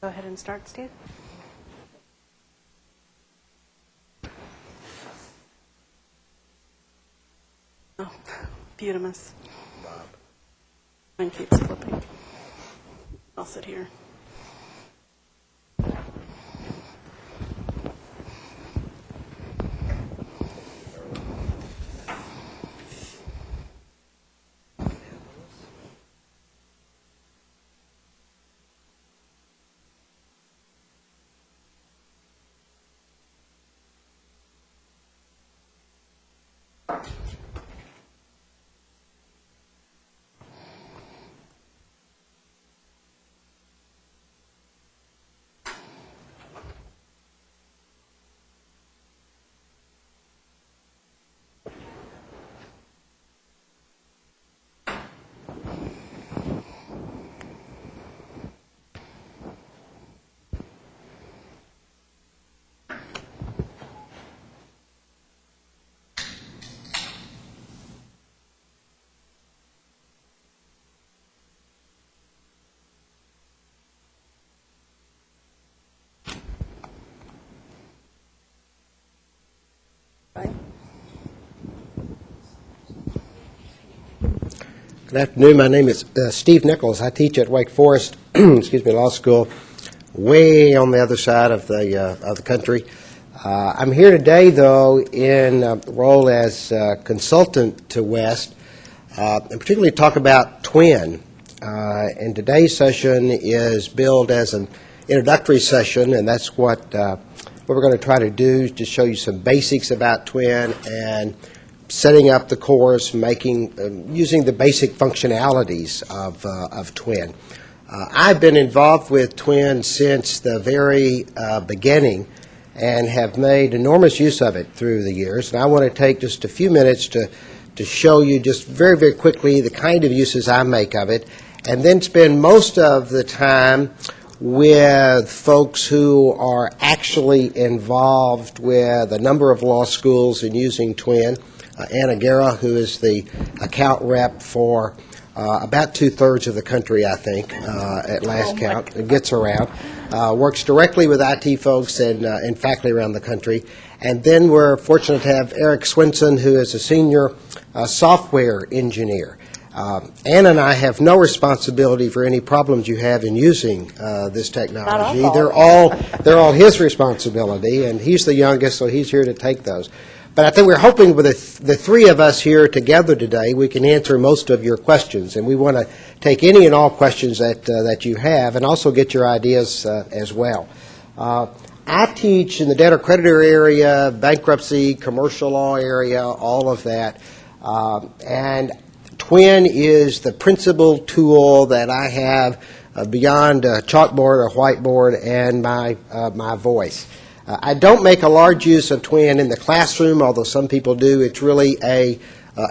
Go ahead and start, Steve. Oh, Butamus. Mine keeps flipping. I'll sit here. Good afternoon. My name is Steve Nichols. I teach at Wake Forest, law school, way on the other side of the country. I'm here today, though, in a role as consultant to West, and particularly talk about Twin. And today's session is billed as an introductory session, and that's what we're going to try to do, is just show you some basics about Twin and setting up the course, using the basic functionalities of Twin. I've been involved with Twin since the very beginning and have made enormous use of it through the years. And I want to take just a few minutes to show you just very, very quickly the kind of uses I make of it, and then spend most of the time with folks who are actually involved with a number of law schools in using Twin. Anna Guerra, who is the account rep for about two-thirds of the country, I think, at last count. It gets around. Works directly with IT folks and faculty around the country. And then we're fortunate to have Eric Swinson, who is a senior software engineer. Anna and I have no responsibility for any problems you have in using this technology. They're all his responsibility, and he's the youngest, so he's here to take those. But I think we're hoping with the three of us here together today, we can answer most of your questions. And we want to take any and all questions that you have and also get your ideas as well. I teach in the debtor-creditor area, bankruptcy, commercial law area, all of that. And Twin is the principal tool that I have beyond a chalkboard, a whiteboard, and my voice. I don't make a large use of Twin in the classroom, although some people do. It's really a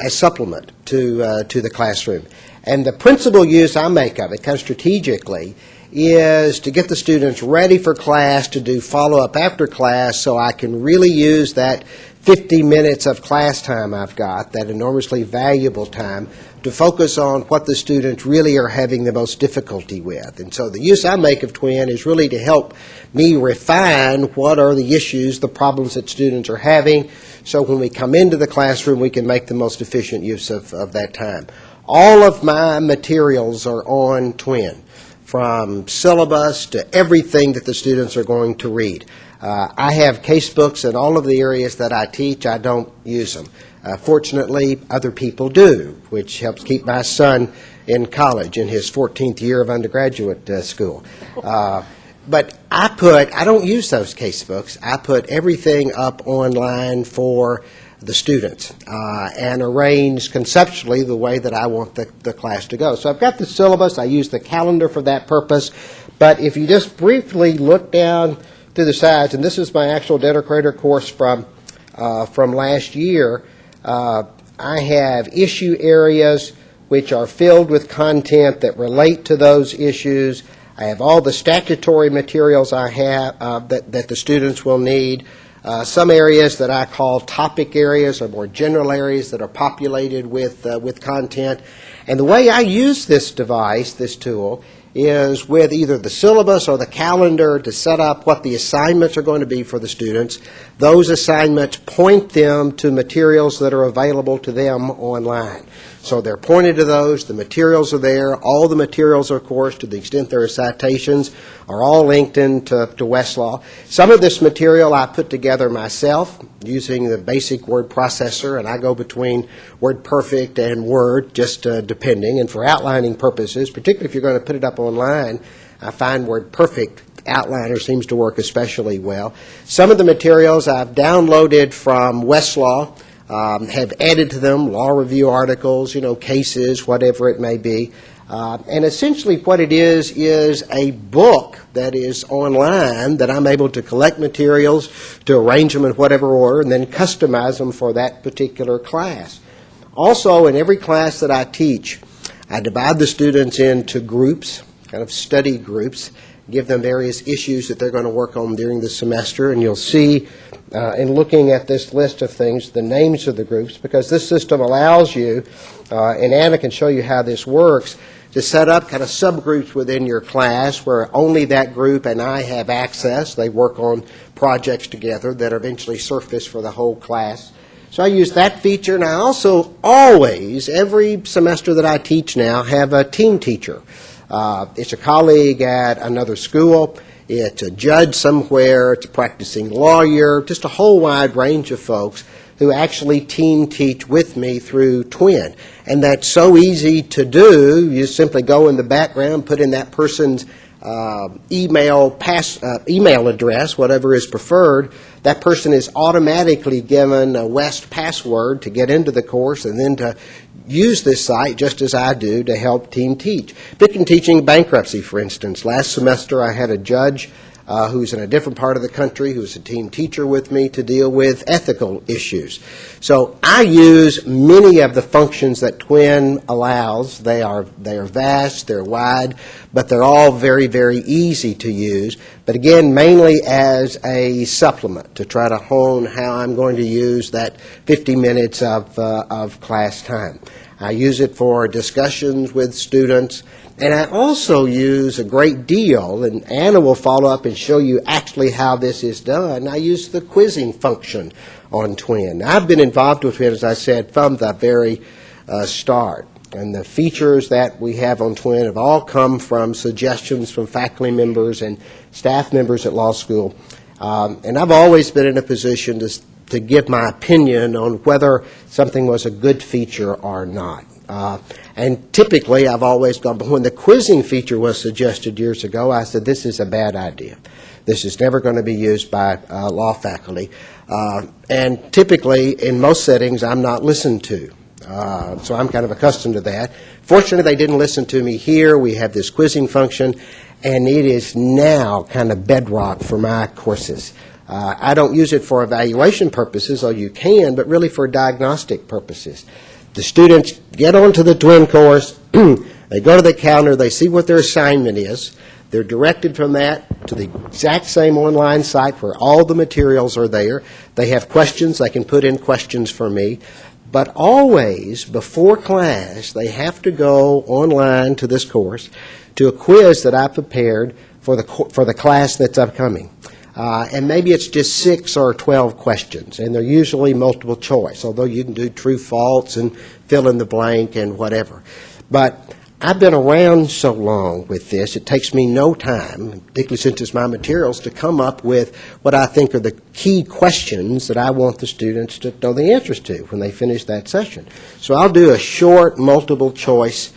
supplement to the classroom. And the principal use I make of it, kind of strategically, is to get the students ready for class, to do follow-up after class, so I can really use that 50 minutes of class time I've got, that enormously valuable time, to focus on what the students really are having the most difficulty with. And so the use I make of Twin is really to help me refine what are the issues, the problems that students are having, so when we come into the classroom we can make the most efficient use of that time. All of my materials are on Twin, from syllabus to everything that the students are going to read. I have case books in all of the areas that I teach. I don't use them. Fortunately, other people do, which helps keep my son in college in his 14th year of undergraduate school. But I don't use those case books. I put everything up online for the students and arrange conceptually the way that I want the class to go. So I've got the syllabus. I use the calendar for that purpose. But if you just briefly look down to the sides, and this is my actual debtor-creditor course from last year, I have issue areas which are filled with content that relate to those issues. I have all the statutory materials I have that the students will need. Some areas that I call topic areas or more general areas that are populated with content. And the way I use this device, this tool, is with either the syllabus or the calendar to set up what the assignments are going to be for the students. Those assignments point them to materials that are available to them online. So they're pointed to those, the materials are there, all the materials, of course, to the extent there are citations, are all linked into Westlaw. Some of this material I put together myself using the basic word processor, and I go between WordPerfect and Word, just depending. And for outlining purposes, particularly if you're going to put it up online, I find WordPerfect outliner seems to work especially well. Some of the materials I've downloaded from Westlaw, have added to them law review articles, cases, whatever it may be. And essentially what it is a book that is online that I'm able to collect materials, to arrange them in whatever order, and then customize them for that particular class. Also, in every class that I teach, I divide the students into groups, kind of study groups, give them various issues that they're going to work on during the semester, and you'll see in looking at this list of things the names of the groups, because this system allows you, and Anna can show you how this works, to set up kind of subgroups within your class where only that group and I have access. They work on projects together that are eventually surfaced for the whole class. So I use that feature, and I also always, every semester that I teach now, have a team teacher. It's a colleague at another school, it's a judge somewhere, it's a practicing lawyer, just a whole wide range of folks who actually team teach with me through Twin. And that's so easy to do. You simply go in the background, put in that person's email address, whatever is preferred. That person is automatically given a West password to get into the course and then to use this site just as I do to help team teach. Pick in teaching bankruptcy, for instance. Last semester I had a judge who's in a different part of the country, who's a team teacher with me to deal with ethical issues. So I use many of the functions that Twin allows. They are vast, they're wide, but they're all very, very easy to use. But again, mainly as a supplement to try to hone how I'm going to use that 50 minutes of class time. I use it for discussions with students. And I also use a great deal, and Anna will follow up and show you actually how this is done. I use the quizzing function on Twin. I've been involved with Twin, as I said, from the very start. And the features that we have on Twin have all come from suggestions from faculty members and staff members at law school. And I've always been in a position to give my opinion on whether something was a good feature or not. And typically, I've always gone, but when the quizzing feature was suggested years ago, I said, this is a bad idea. This is never going to be used by law faculty. And typically, in most settings, I'm not listened to. So I'm kind of accustomed to that. Fortunately, they didn't listen to me here. We have this quizzing function, and it is now kind of bedrock for my courses. I don't use it for evaluation purposes, although you can, but really for diagnostic purposes. The students get onto the Twin course, they go to the calendar, they see what their assignment is, they're directed from that to the exact same online site where all the materials are there. They have questions, they can put in questions for me, but always before class they have to go online to this course to a quiz that I prepared for the class that's upcoming. And maybe it's just 6 or 12 questions, and they're usually multiple choice, although you can do true, false, and fill in the blank and whatever. But I've been around so long with this, it takes me no time, particularly since it's my materials, to come up with what I think are the key questions that I want the students to know the answers to when they finish that session. So I'll do a short multiple choice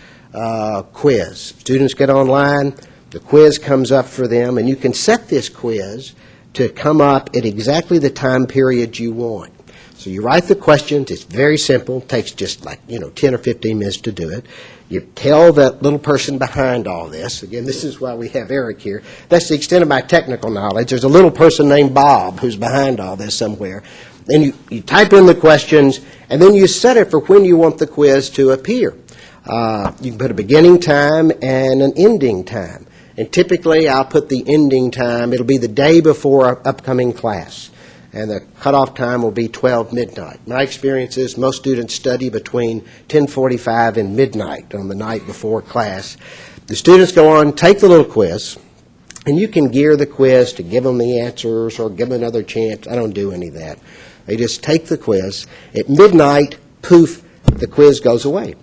quiz. Students get online, the quiz comes up for them, and you can set this quiz to come up at exactly the time period you want. So you write the questions. It's very simple. It takes just 10 or 15 minutes to do it. You tell that little person behind all this. Again, this is why we have Eric here. That's the extent of my technical knowledge. There's a little person named Bob who's behind all this somewhere. Then you type in the questions, and then you set it for when you want the quiz to appear. You can put a beginning time and an ending time. And typically, I'll put the ending time. It'll be the day before our upcoming class. And the cutoff time will be 12 midnight. My experience is most students study between 10:45 and midnight on the night before class. The students go on, take the little quiz, and you can gear the quiz to give them the answers or give them another chance. I don't do any of that. They just take the quiz. At midnight, poof, the quiz goes away.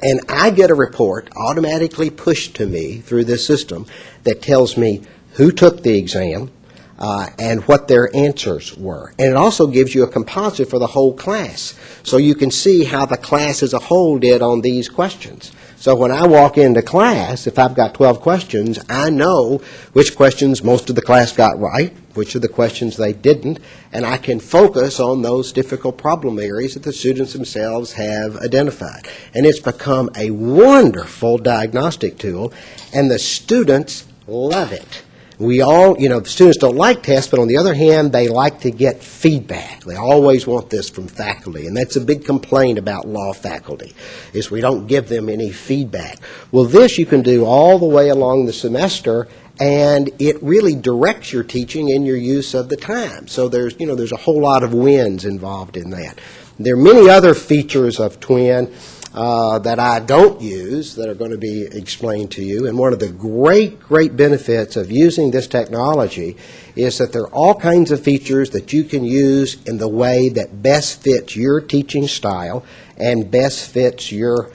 And I get a report automatically pushed to me through this system that tells me who took the exam and what their answers were. And it also gives you a composite for the whole class, so you can see how the class as a whole did on these questions. So when I walk into class, if I've got 12 questions, I know which questions most of the class got right, which are the questions they didn't, and I can focus on those difficult problem areas that the students themselves have identified. And it's become a wonderful diagnostic tool, and the students love it. We all, the students don't like tests, but on the other hand, they like to get feedback. They always want this from faculty, and that's a big complaint about law faculty, is we don't give them any feedback. Well, this you can do all the way along the semester, and it really directs your teaching and your use of the time. So there's a whole lot of wins involved in that. There are many other features of Twin that I don't use that are going to be explained to you. And one of the great benefits of using this technology is that there are all kinds of features that you can use in the way that best fits your teaching style and best fits your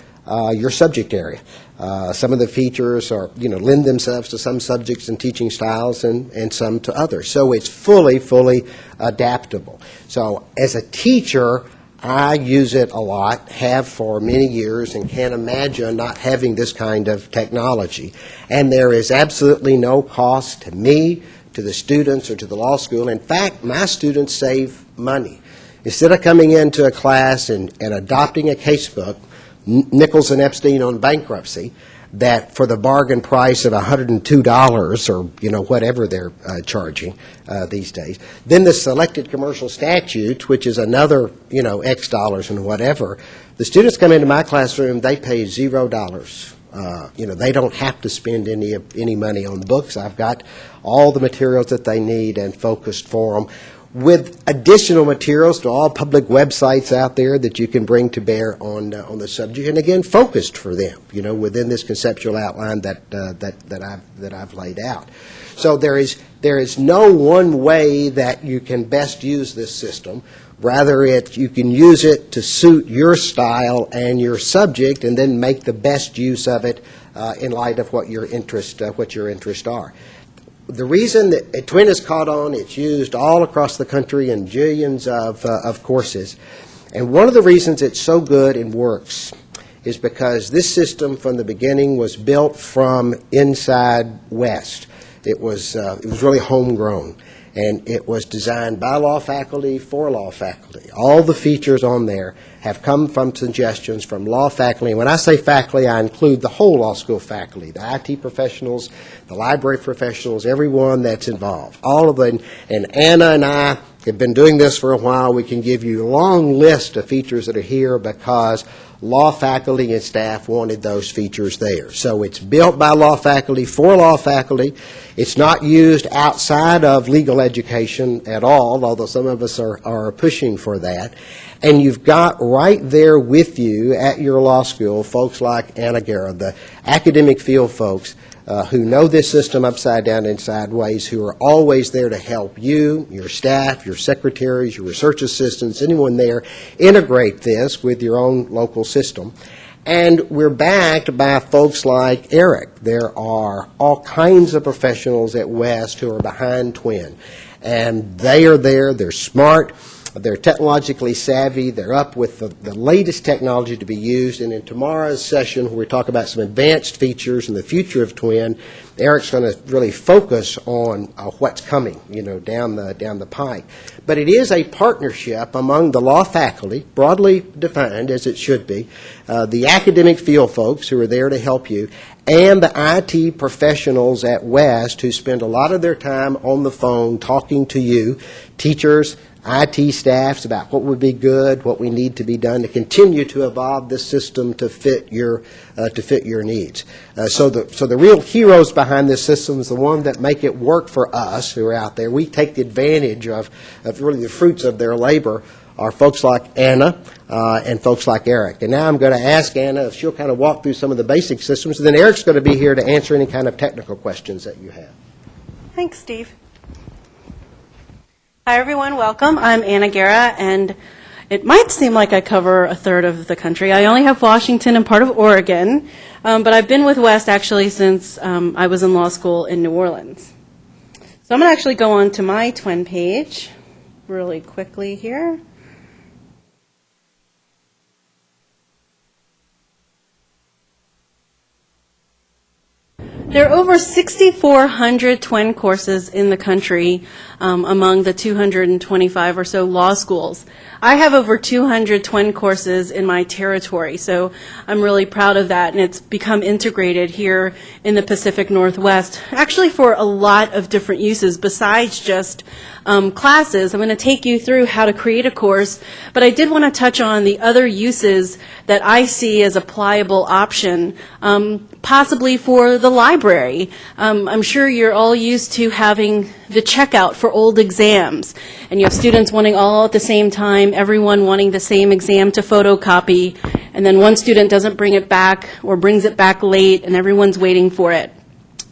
subject area. Some of the features are, lend themselves to some subjects and teaching styles and some to others. So it's fully adaptable. So as a teacher, I use it a lot, have for many years, and can't imagine not having this kind of technology. And there is absolutely no cost to me, to the students, or to the law school. In fact, my students save money. Instead of coming into a class and adopting a casebook, Nichols and Epstein on bankruptcy, that for the bargain price of $102 or, whatever they're charging these days. Then the selected commercial statute, which is another, X dollars and whatever. The students come into my classroom, they pay $0. They don't have to spend any money on books. I've got all the materials that they need and focused for them, with additional materials to all public websites out there that you can bring to bear on the subject, and again, focused for them, within this conceptual outline that I've laid out. So there is no one way that you can best use this system. Rather, you can use it to suit your style and your subject, and then make the best use of it in light of what your interests are. The reason that Twin has caught on, it's used all across the country in jillions of courses. And one of the reasons it's so good and works is because this system from the beginning was built from inside West. It was really homegrown, and it was designed by law faculty for law faculty. All the features on there have come from suggestions from law faculty. And when I say faculty, I include the whole law school faculty, the IT professionals, the library professionals, everyone that's involved. All of them. And Anna and I have been doing this for a while. We can give you a long list of features that are here because law faculty and staff wanted those features there. So it's built by law faculty for law faculty. It's not used outside of legal education at all, although some of us are pushing for that. And you've got right there with you at your law school folks like Anna Guerra, the academic field folks who know this system upside down and sideways, who are always there to help you, your staff, your secretaries, your research assistants, anyone there, integrate this with your own local system. And we're backed by folks like Eric. There are all kinds of professionals at West who are behind Twin. And they are there, they're smart, they're technologically savvy, they're up with the latest technology to be used. And in tomorrow's session, where we talk about some advanced features and the future of Twin, Eric's going to really focus on what's coming, down the pike. But it is a partnership among the law faculty, broadly defined as it should be, the academic field folks who are there to help you, and the IT professionals at West who spend a lot of their time on the phone talking to you, teachers, IT staffs, about what would be good, what we need to be done to continue to evolve this system to fit your needs. So the real heroes behind this system is the ones that make it work for us who are out there. We take the advantage of really the fruits of their labor are folks like Anna and folks like Eric. And now I'm going to ask Anna if she'll kind of walk through some of the basic systems, and then Eric's going to be here to answer any kind of technical questions that you have. Thanks, Steve. Hi, everyone. Welcome. I'm Anna Guerra, and it might seem like I cover a third of the country. I only have Washington and part of Oregon, but I've been with West actually since I was in law school in New Orleans. So I'm going to actually go on to my twin page really quickly here. There are over 6,400 twin courses in the country among the 225 or so law schools. I have over 200 twin courses in my territory, so I'm really proud of that, and it's become integrated here in the Pacific Northwest, actually for a lot of different uses besides just classes. I'm going to take you through how to create a course, but I did want to touch on the other uses that I see as a pliable option, possibly for the library. I'm sure you're all used to having the checkout for old exams, and you have students wanting all at the same time, everyone wanting the same exam to photocopy, and then one student doesn't bring it back or brings it back late, and everyone's waiting for it.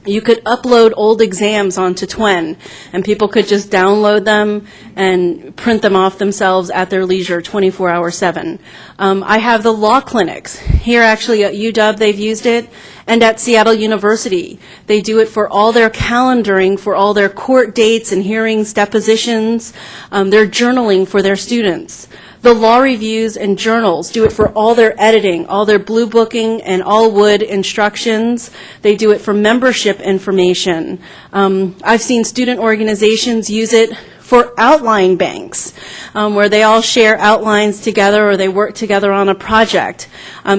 You could upload old exams onto Twin, and people could just download them and print them off themselves at their leisure 24/7. I have the law clinics. Here actually at UW they've used it, and at Seattle University. They do it for all their calendaring, for all their court dates and hearings, depositions. They're journaling for their students. The law reviews and journals do it for all their editing, all their blue booking and all wood instructions. They do it for membership information. I've seen student organizations use it for outline banks, where they all share outlines together or they work together on a project.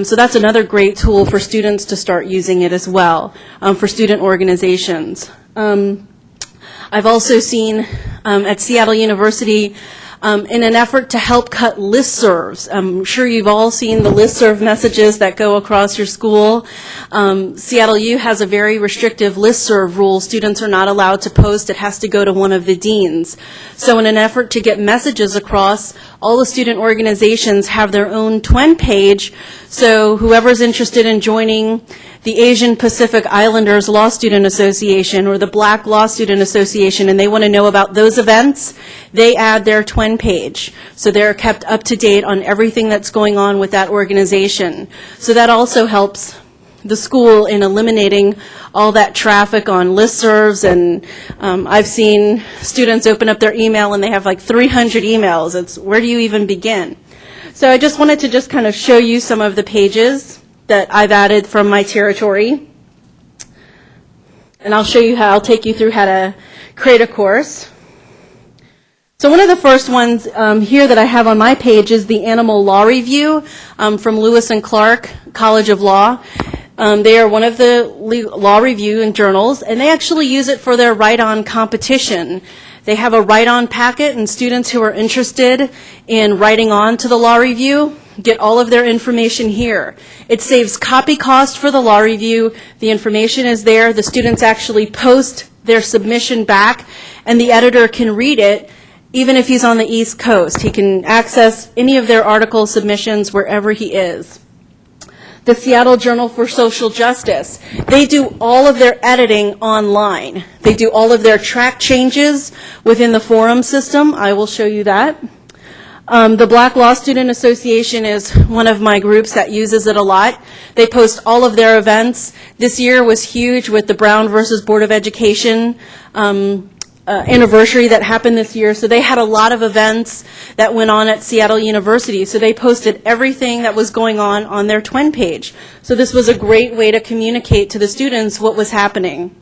So that's another great tool for students to start using it as well, for student organizations. I've also seen at Seattle University, in an effort to help cut listservs. I'm sure you've all seen the listserv messages that go across your school. Seattle U has a very restrictive listserv rule. Students are not allowed to post. It has to go to one of the deans. So in an effort to get messages across, all the student organizations have their own Twin page. So whoever's interested in joining the Asian Pacific Islanders Law Student Association or the Black Law Student Association, and they want to know about those events, they add their Twin page. So they're kept up to date on everything that's going on with that organization. So that also helps the school in eliminating all that traffic on listservs, and I've seen students open up their email and they have like 300 emails. It's, where do you even begin? So I just wanted to just kind of show you some of the pages that I've added from my territory. And I'll show you how, I'll take you through how to create a course. So one of the first ones here that I have on my page is the Animal Law Review from Lewis and Clark College of Law. They are one of the law review and journals, and they actually use it for their write-on competition. They have a write-on packet, and students who are interested in writing on to the law review get all of their information here. It saves copy cost for the law review. The information is there. The students actually post their submission back, and the editor can read it even if he's on the East Coast. He can access any of their article submissions wherever he is. The Seattle Journal for Social Justice, they do all of their editing online. They do all of their track changes within the forum system. I will show you that. The Black Law Student Association is one of my groups that uses it a lot. They post all of their events. This year was huge with the Brown versus Board of Education anniversary that happened this year. So they had a lot of events that went on at Seattle University. So they posted everything that was going on their Twin page. So this was a great way to communicate to the students what was happening.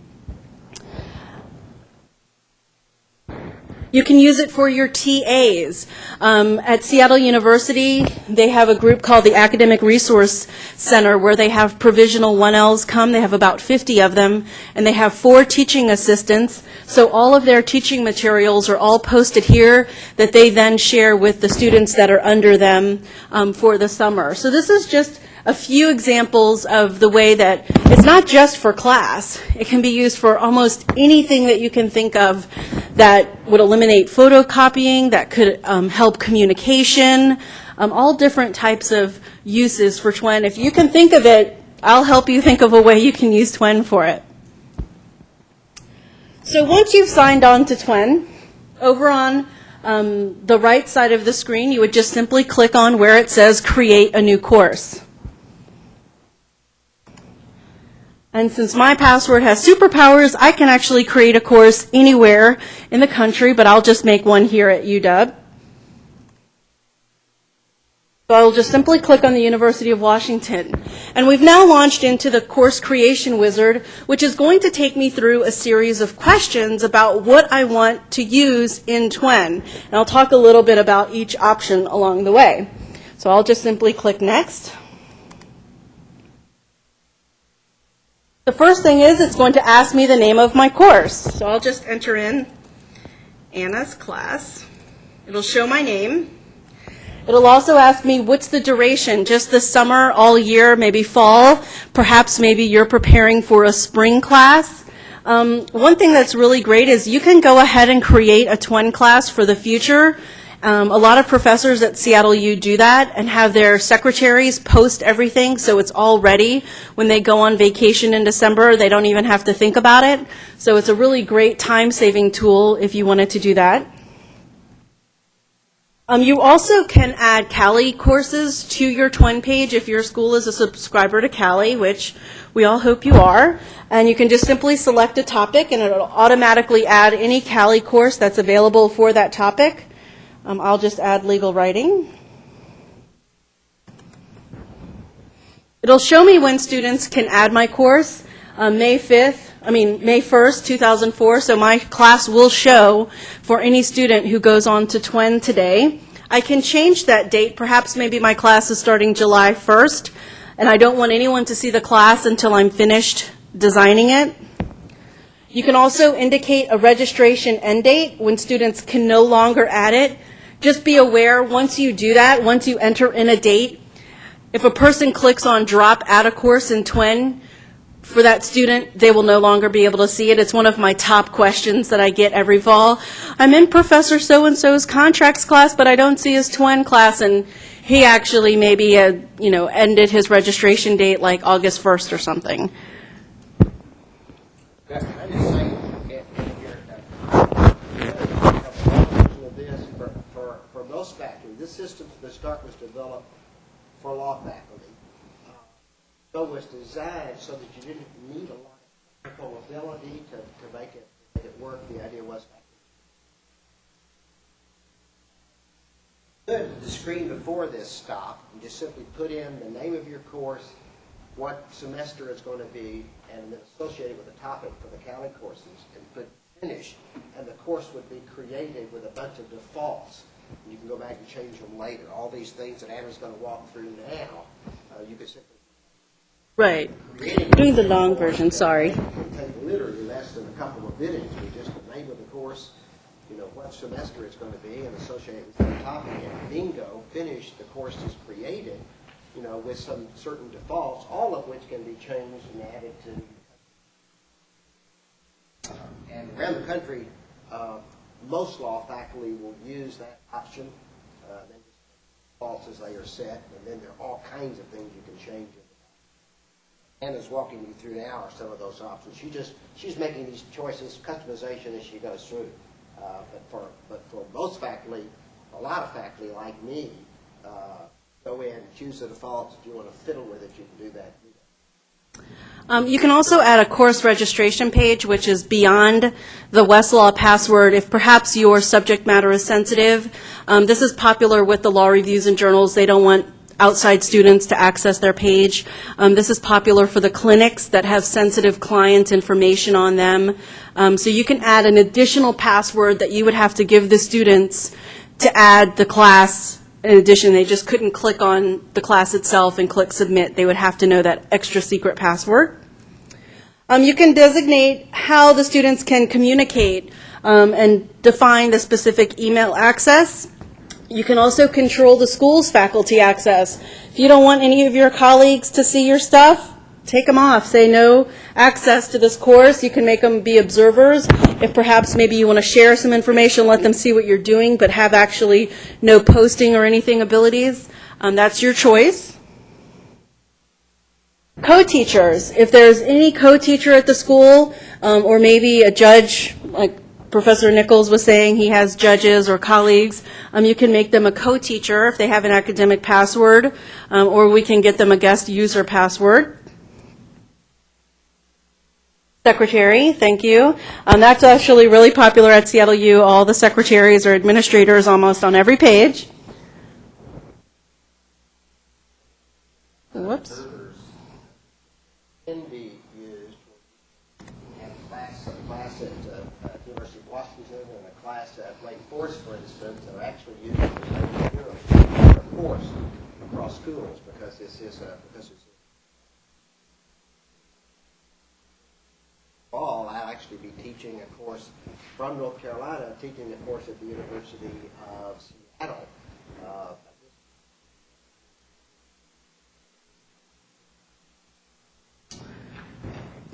You can use it for your TAs. At Seattle University, they have a group called the Academic Resource Center where they have provisional 1Ls come. They have about 50 of them, and they have 4 teaching assistants. So all of their teaching materials are all posted here that they then share with the students that are under them for the summer. So this is just a few examples of the way that it's not just for class. It can be used for almost anything that you can think of that would eliminate photocopying, that could help communication, all different types of uses for TWEN. If you can think of it, I'll help you think of a way you can use TWEN for it. So once you've signed on to TWEN, over on the right side of the screen, you would just simply click on where it says Create a New Course. And since my password has superpowers, I can actually create a course anywhere in the country, but I'll just make one here at UW. So I'll just simply click on the University of Washington. And we've now launched into the course creation wizard, which is going to take me through a series of questions about what I want to use in TWEN. And I'll talk a little bit about each option along the way. So I'll just simply click Next. The first thing is it's going to ask me the name of my course. So I'll just enter in Anna's class. It'll show my name. It'll also ask me what's the duration, just the summer, all year, maybe fall. Perhaps maybe you're preparing for a spring class. One thing that's really great is you can go ahead and create a TWEN class for the future. A lot of professors at Seattle U do that and have their secretaries post everything so it's all ready. When they go on vacation in December, they don't even have to think about it. So it's a really great time-saving tool if you wanted to do that. You also can add Cali Courses to your TWEN page if your school is a subscriber to Cali, which we all hope you are. And you can just simply select a topic and it'll automatically add any Cali course that's available for that topic. I'll just add legal writing. It'll show me when students can add my course. May 1st, 2004, so my class will show for any student who goes on to TWEN today. I can change that date. Perhaps maybe my class is starting July 1st, and I don't want anyone to see the class until I'm finished designing it. You can also indicate a registration end date when students can no longer add it. Just be aware, once you do that, once you enter in a date, if a person clicks on Drop Add a Course in TWEN, for that student, they will no longer be able to see it. It's one of my top questions that I get every fall. I'm in Professor so-and-so's contracts class, but I don't see his TWEN class, and he actually maybe ended his registration date like August 1st or something. I just say, for most faculty, this system to start was developed for law faculty. So it was designed so that you didn't need a lot of technical ability to make it work. The idea was good. The screen before this stop, you just simply put in the name of your course, what semester it's going to be, and then associate it with a topic for the Cali Courses, and put finish, and the course would be created with a bunch of defaults. You can go back and change them later. All these things that Anna's going to walk through now, you could simply. Right. Doing the long version, sorry. It would take literally less than a couple of minutes with just the name of the course, what semester it's going to be, and associate it with the topic, and bingo, finish, the course is created, with some certain defaults, all of which can be changed and added to. And around the country, most law faculty will use that option. They just defaults as they are set, and then there are all kinds of things you can change. Anna's walking you through now are some of those options. She's making these choices, customization as she goes through. But for most faculty, a lot of faculty like me, go in, choose the defaults. If you want to fiddle with it, you can do that. You can also add a course registration page, which is beyond the Westlaw password. If perhaps your subject matter is sensitive, this is popular with the law reviews and journals. They don't want outside students to access their page. This is popular for the clinics that have sensitive client information on them. So you can add an additional password that you would have to give the students to add the class. In addition, they just couldn't click on the class itself and click submit. They would have to know that extra secret password. You can designate how the students can communicate and define the specific email access. You can also control the school's faculty access. If you don't want any of your colleagues to see your stuff, take them off. Say no access to this course. You can make them be observers. If perhaps maybe you want to share some information, let them see what you're doing, but have actually no posting or anything abilities, that's your choice. Co-teachers. If there's any co-teacher at the school, or maybe a judge, like Professor Nichols was saying, he has judges or colleagues, you can make them a co-teacher if they have an academic password, or we can get them a guest user password. Secretary, thank you. That's actually really popular at Seattle U. All the secretaries or administrators almost on every page. Whoops. Can be used in a class at University of Washington and a class at Wake Forest, for instance, are actually used for a course across schools because this is fall. I'll actually be teaching a course from North Carolina, teaching a course at the University of Seattle.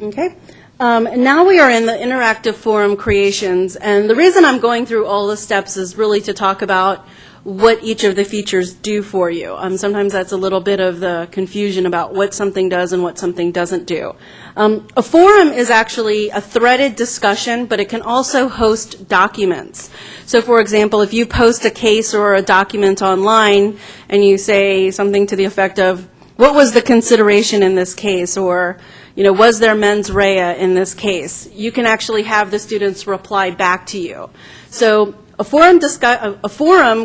Okay. Now we are in the interactive forum creations, and the reason I'm going through all the steps is really to talk about what each of the features do for you. Sometimes that's a little bit of the confusion about what something does and what something doesn't do. A forum is actually a threaded discussion, but it can also host documents. So for example, if you post a case or a document online and you say something to the effect of, what was the consideration in this case, or was there mens rea in this case? You can actually have the students reply back to you. So a forum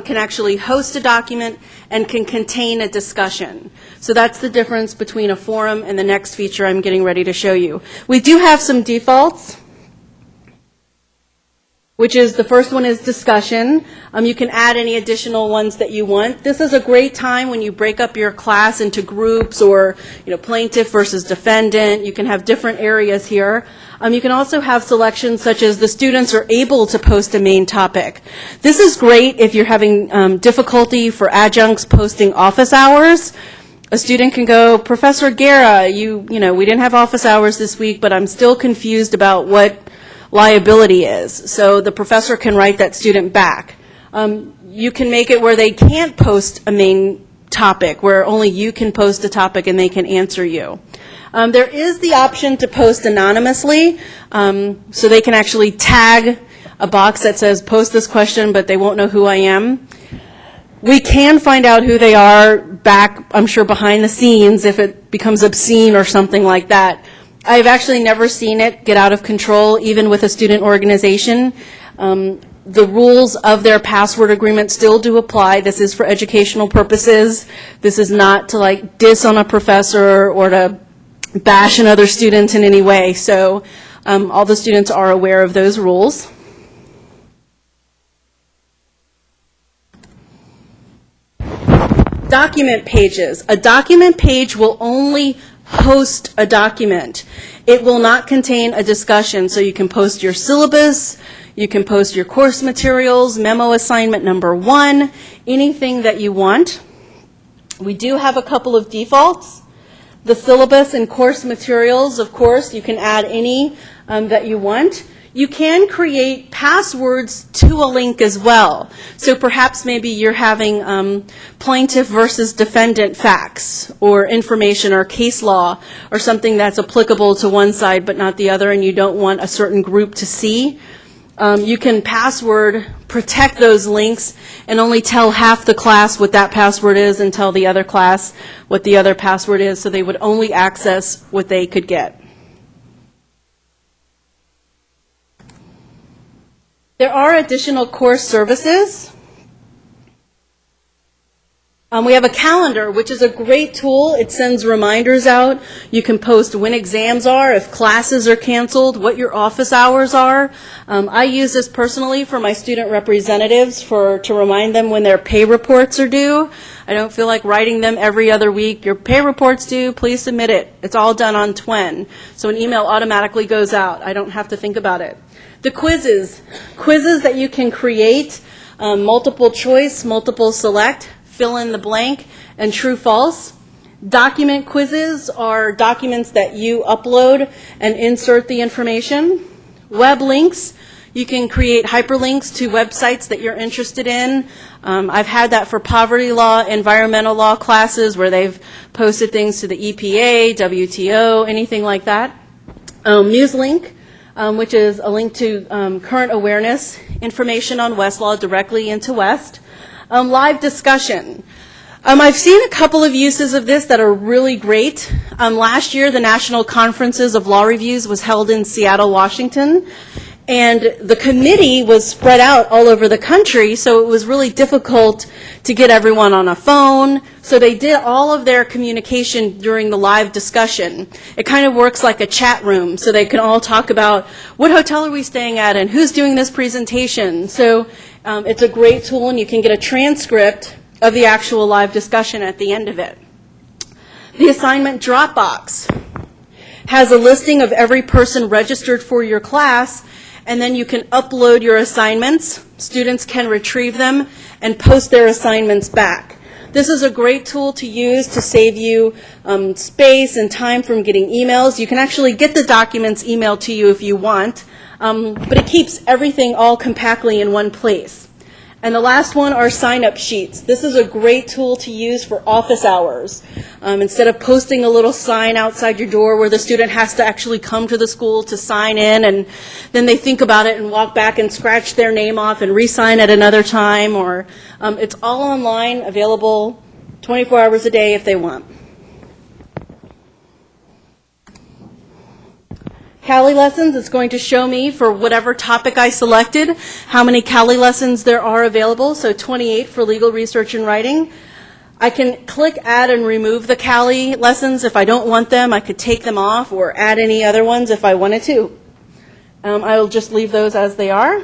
can actually host a document and can contain a discussion. So that's the difference between a forum and the next feature I'm getting ready to show you. We do have some defaults, which is the first one is discussion. You can add any additional ones that you want. This is a great time when you break up your class into groups or plaintiff versus defendant. You can have different areas here. You can also have selections such as the students are able to post a main topic. This is great if you're having difficulty for adjuncts posting office hours. A student can go, Professor Guerra, we didn't have office hours this week, but I'm still confused about what liability is. So the professor can write that student back. You can make it where they can't post a main topic, where only you can post a topic and they can answer you. There is the option to post anonymously, so they can actually tag a box that says post this question, but they won't know who I am. We can find out who they are back, I'm sure, behind the scenes if it becomes obscene or something like that. I've actually never seen it get out of control, even with a student organization. The rules of their password agreement still do apply. This is for educational purposes. This is not to diss on a professor or to bash another student in any way. So all the students are aware of those rules. Document pages. A document page will only host a document. It will not contain a discussion, so you can post your syllabus, you can post your course materials, memo assignment number 1, anything that you want. We do have a couple of defaults. The syllabus and course materials, of course, you can add any that you want. You can create passwords to a link as well. So perhaps maybe you're having plaintiff versus defendant facts or information or case law or something that's applicable to one side but not the other, and you don't want a certain group to see. You can password protect those links and only tell half the class what that password is and tell the other class what the other password is, so they would only access what they could get. There are additional course services. We have a calendar, which is a great tool. It sends reminders out. You can post when exams are, if classes are canceled, what your office hours are. I use this personally for my student representatives to remind them when their pay reports are due. I don't feel like writing them every other week. Your pay report's due, please submit it. It's all done on TWEN. So an email automatically goes out. I don't have to think about it. The quizzes that you can create. multiple choice, multiple select, fill in the blank, and true false. Document quizzes are documents that you upload and insert the information. Web links, you can create hyperlinks to websites that you're interested in. I've had that for poverty law, environmental law classes where they've posted things to the EPA, WTO, anything like that. Newslink, which is a link to current awareness information on Westlaw directly into West. Live discussion. I've seen a couple of uses of this that are really great. Last year, the National Conferences of Law Reviews was held in Seattle, Washington, and the committee was spread out all over the country, so it was really difficult to get everyone on a phone. So they did all of their communication during the live discussion. It kind of works like a chat room, so they can all talk about what hotel are we staying at and who's doing this presentation. So it's a great tool, and you can get a transcript of the actual live discussion at the end of it. The assignment Dropbox has a listing of every person registered for your class, and then you can upload your assignments. Students can retrieve them and post their assignments back. This is a great tool to use to save you space and time from getting emails. You can actually get the documents emailed to you if you want, but it keeps everything all compactly in one place. And the last one are sign-up sheets. This is a great tool to use for office hours. Instead of posting a little sign outside your door where the student has to actually come to the school to sign in, and then they think about it and walk back and scratch their name off and re-sign at another time, or it's all online, available 24 hours a day if they want. Cali lessons, it's going to show me for whatever topic I selected how many Cali lessons there are available, so 28 for legal research and writing. I can click add and remove the Cali lessons if I don't want them. I could take them off or add any other ones if I wanted to. I will just leave those as they are.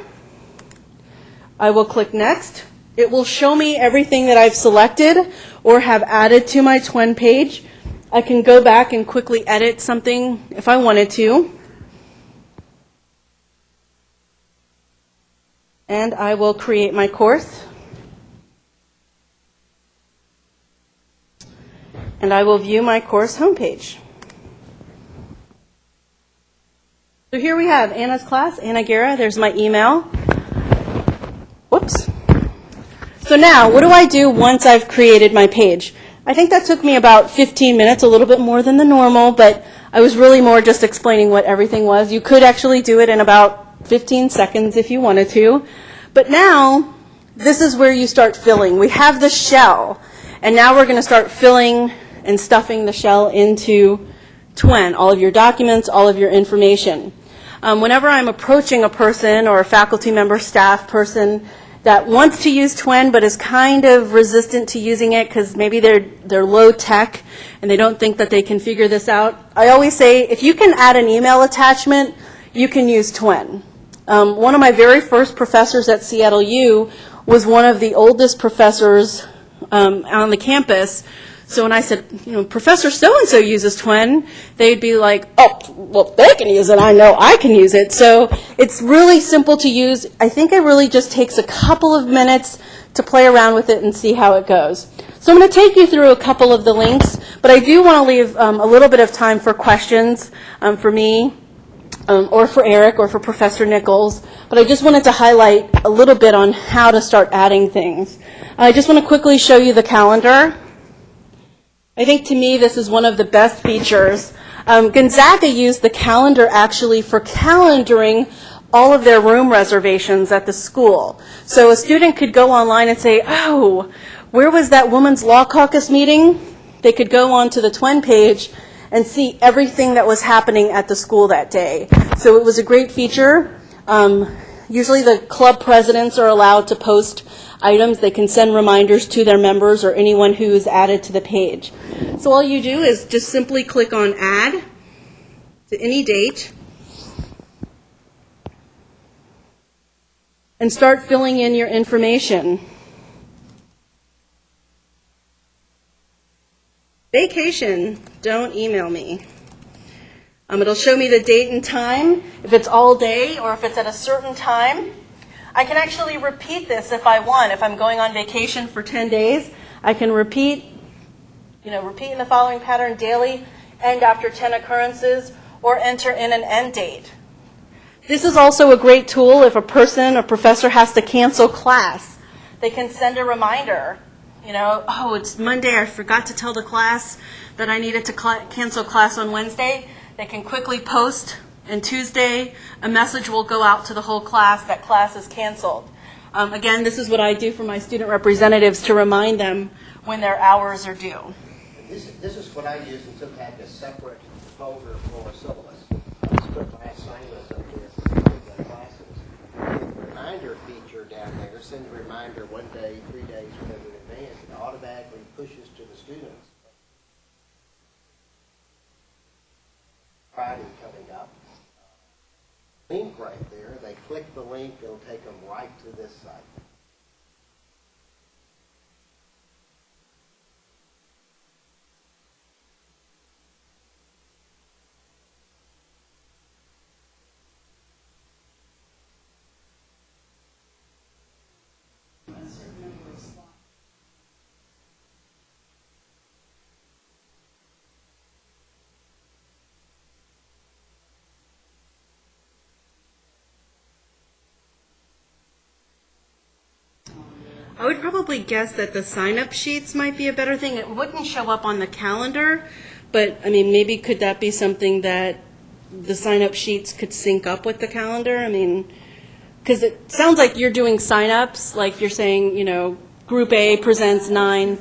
I will click next. It will show me everything that I've selected or have added to my TWEN page. I can go back and quickly edit something if I wanted to. And I will create my course. And I will view my course homepage. So here we have Anna's class, Anna Guerra. There's my email. Whoops. So now, what do I do once I've created my page? I think that took me about 15 minutes, a little bit more than the normal, but I was really more just explaining what everything was. You could actually do it in about 15 seconds if you wanted to. But now, this is where you start filling. We have the shell, and now we're going to start filling and stuffing the shell into TWEN, all of your documents, all of your information. Whenever I'm approaching a person or a faculty member, staff person that wants to use TWEN but is kind of resistant to using it because maybe they're low tech and they don't think that they can figure this out, I always say if you can add an email attachment, you can use TWEN. One of my very first professors at Seattle U was one of the oldest professors on the campus. So when I said, Professor so-and-so uses TWEN, they'd be like, oh, well, they can use it. I know I can use it. So it's really simple to use. I think it really just takes a couple of minutes to play around with it and see how it goes. So I'm going to take you through a couple of the links, but I do want to leave a little bit of time for questions for me or for Eric or for Professor Nichols. But I just wanted to highlight a little bit on how to start adding things. I just want to quickly show you the calendar. I think to me this is one of the best features. Gonzaga used the calendar actually for calendaring all of their room reservations at the school. So a student could go online and say, oh, where was that Women's Law Caucus meeting? They could go onto the TWEN page and see everything that was happening at the school that day. So it was a great feature. Usually the club presidents are allowed to post items. They can send reminders to their members or anyone who is added to the page. So all you do is just simply click on Add to any date and start filling in your information. Vacation, don't email me. It'll show me the date and time, if it's all day or if it's at a certain time. I can actually repeat this if I want. If I'm going on vacation for 10 days, I can repeat in the following pattern daily, end after 10 occurrences, or enter in an end date. This is also a great tool if a professor has to cancel class. They can send a reminder. Oh, it's Monday, I forgot to tell the class that I needed to cancel class on Wednesday. They can quickly post, and Tuesday a message will go out to the whole class that class is canceled. Again, this is what I do for my student representatives to remind them when their hours are due. This is what I use and took a separate folder for syllabus. I just put my assignments up here for the classes. The reminder feature down there sends a reminder 1 day, 3 days, whatever in advance. It automatically pushes to the students. Friday coming up. Link right there. They click the link, it'll take them right to this site. I would probably guess that the sign-up sheets might be a better thing. It wouldn't show up on the calendar, but, maybe could that be something that the sign-up sheets could sync up with the calendar? Because it sounds like you're doing sign-ups, like you're saying, Group A presents 9.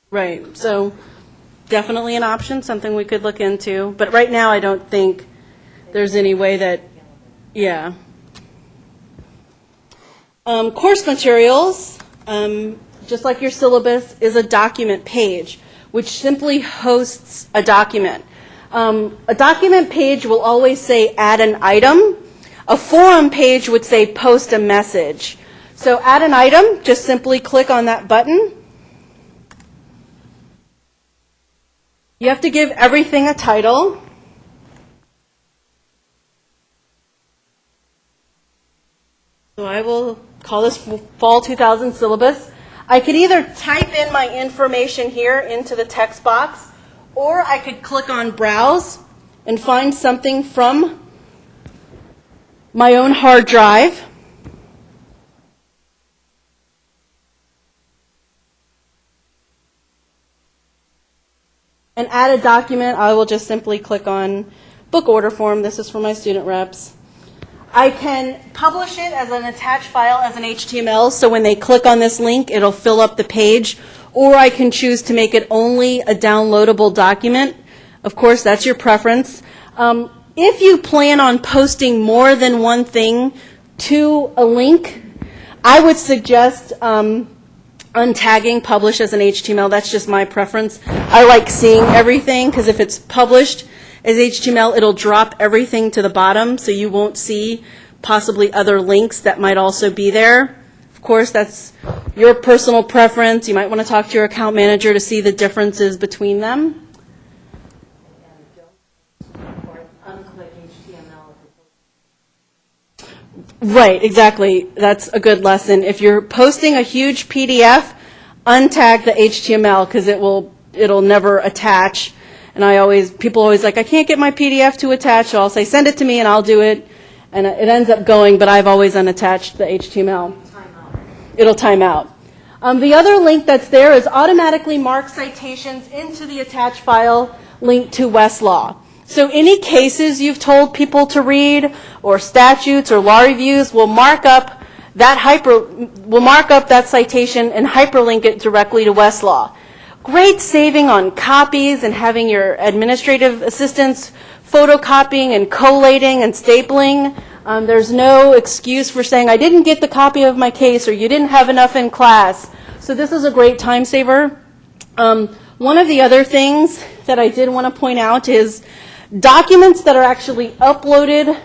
Right, so definitely an option, something we could look into. But right now, I don't think there's any way that, yeah. Course materials, just like your syllabus, is a document page, which simply hosts a document. A document page will always say add an item. A forum page would say post a message. So add an item, just simply click on that button. You have to give everything a title. So I will call this Fall 2000 Syllabus. I could either type in my information here into the text box, or I could click on Browse and find something from my own hard drive. And add a document. I will just simply click on Book Order Form. This is for my student reps. I can publish it as an attached file as an HTML, so when they click on this link, it'll fill up the page, or I can choose to make it only a downloadable document. Of course, that's your preference. If you plan on posting more than one thing to a link, I would suggest untagging publish as an HTML. That's just my preference. I like seeing everything, because if it's published as HTML, it'll drop everything to the bottom, so you won't see possibly other links that might also be there. Of course, that's your personal preference. You might want to talk to your account manager to see the differences between them. Right, exactly. That's a good lesson. If you're posting a huge PDF, untag the HTML, because it'll never attach. And people always like, I can't get my PDF to attach, so I'll say, send it to me and I'll do it. And it ends up going, but I've always unattached the HTML. It'll time out. The other link that's there is automatically mark citations into the attached file linked to Westlaw. So any cases you've told people to read, or statutes or law reviews, will mark up that citation and hyperlink it directly to Westlaw. Great saving on copies and having your administrative assistants photocopying and collating and stapling. There's no excuse for saying, I didn't get the copy of my case, or you didn't have enough in class. So this is a great time saver. One of the other things that I did want to point out is documents that are actually uploaded,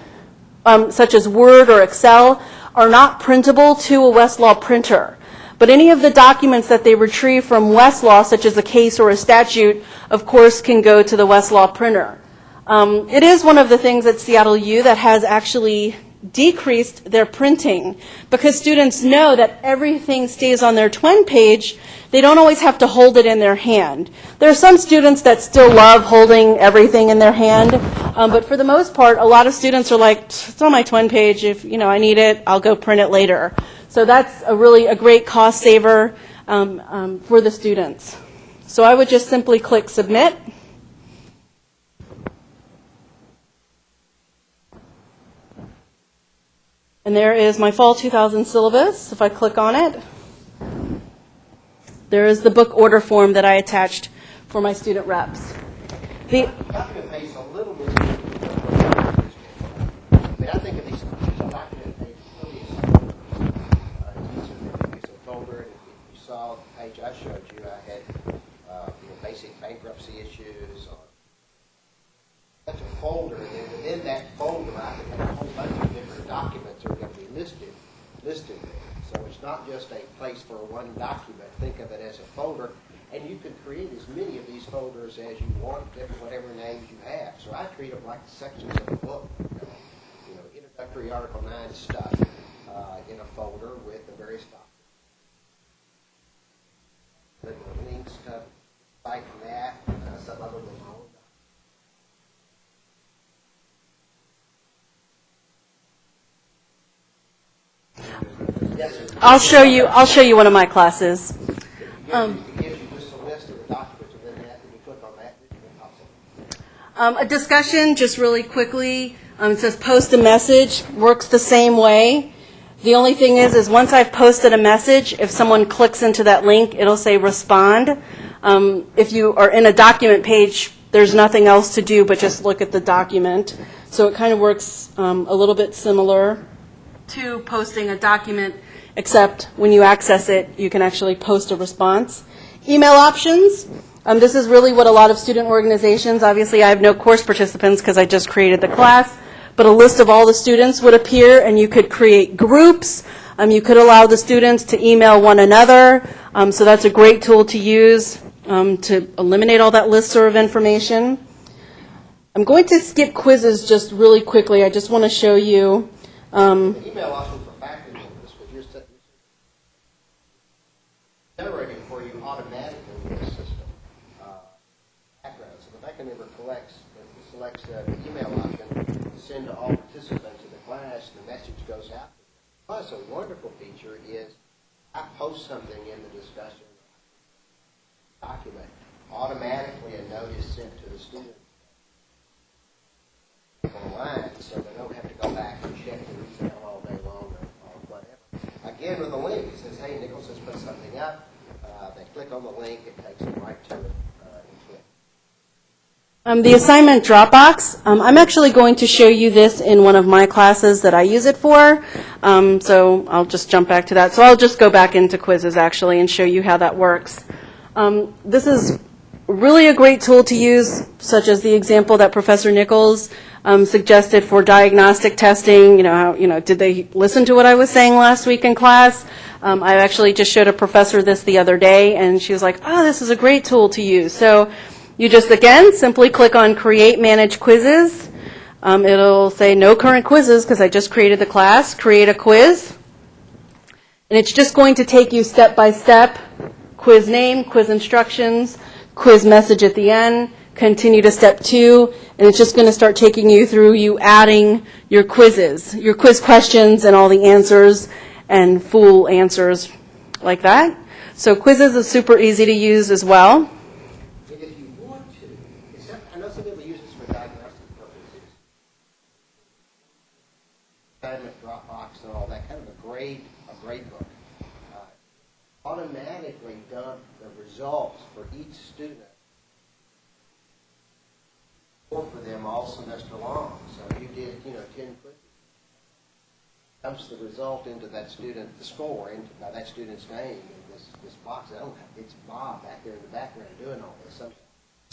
such as Word or Excel, are not printable to a Westlaw printer. But any of the documents that they retrieve from Westlaw, such as a case or a statute, of course, can go to the Westlaw printer. It is one of the things at Seattle U that has actually decreased their printing because students know that everything stays on their twin page. They don't always have to hold it in their hand. There are some students that still love holding everything in their hand, but for the most part, a lot of students are like, it's on my twin page. If I need it, I'll go print it later. So that's a great cost saver for the students. So I would just simply click Submit. And there is my Fall 2000 syllabus. If I click on it, there is the book order form that I attached for my student reps. The document page is a little bit. I mean, I think of these document pages really as easier to use a folder. If you saw the page I showed you, I had basic bankruptcy issues or such a folder, and then within that folder, I could have a whole bunch of different documents that are going to be listed there. So it's not just a place for one document. Think of it as a folder, and you can create as many of these folders as you want, whatever names you have. So I treat them like sections of a book. Introductory Article 9 stuff in a folder with the various documents. The links to like that, some of them are own. Yes, sir. I'll show you one of my classes. It gives you just a list of the documents, and then after you click on that, it pops up. A discussion, just really quickly. It says post a message, works the same way. The only thing is once I've posted a message, if someone clicks into that link, it'll say respond. If you are in a document page, there's nothing else to do but just look at the document. So it kind of works a little bit similar to posting a document, except when you access it, you can actually post a response. Email options. This is really what a lot of student organizations, obviously I have no course participants because I just created the class, but a list of all the students would appear, and you could create groups. You could allow the students to email one another. So that's a great tool to use to eliminate all that listserv of information. I'm going to skip quizzes just really quickly. I just want to show you. The email option for faculty members, because you're generating for you automatically in the system background. So the faculty member selects the email option to send to all participants in the class, and the message goes out. Plus, a wonderful feature is I post something in the discussion document, automatically a note is sent to the student online, so they don't have to go back and check the email all day long or whatever. Again, with a link, it says, hey, Nichols has put something up. They click on the link, it takes them right to it and click. The assignment Dropbox, I'm actually going to show you this in one of my classes that I use it for, so I'll just jump back to that. So I'll just go back into quizzes actually and show you how that works. This is really a great tool to use, such as the example that Professor Nichols suggested for diagnostic testing. Did they listen to what I was saying last week in class? I actually just showed a professor this the other day, and she was like, oh, this is a great tool to use. So you just, again, simply click on Create Manage Quizzes. It'll say no current quizzes because I just created the class. Create a quiz. And it's just going to take you step by step. Quiz name, quiz instructions, quiz message at the end, continue to step 2, and it's just going to start taking you through you adding your quizzes, your quiz questions and all the answers and full answers like that. So quizzes is super easy to use as well. And if you want to, I know some people use this for diagnostic purposes. Assignment, Dropbox, and all that, kind of a grade book. Automatically dump the results for each student for them all semester long. So you did, 10 quizzes. Dumps the result into that student, the score, into that student's name in this box. It's Bob back there in the background doing all this.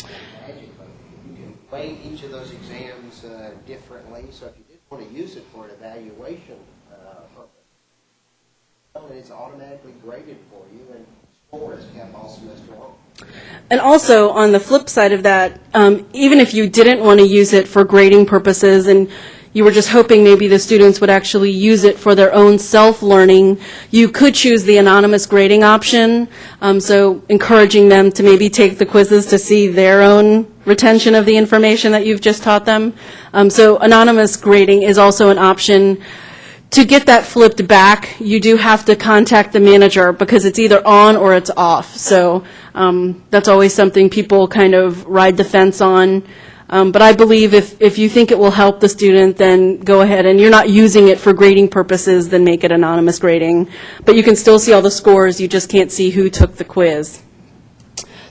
Magic, but you can weight each of those exams differently. So if you did want to use it for an evaluation purpose, and it's automatically graded for you and score is kept all semester long. And also, on the flip side of that, even if you didn't want to use it for grading purposes and you were just hoping maybe the students would actually use it for their own self-learning, you could choose the anonymous grading option, so encouraging them to maybe take the quizzes to see their own retention of the information that you've just taught them. So anonymous grading is also an option. To get that flipped back, you do have to contact the manager because it's either on or it's off. So that's always something people kind of ride the fence on. But I believe if you think it will help the student, then go ahead. And you're not using it for grading purposes, then make it anonymous grading. But you can still see all the scores. You just can't see who took the quiz.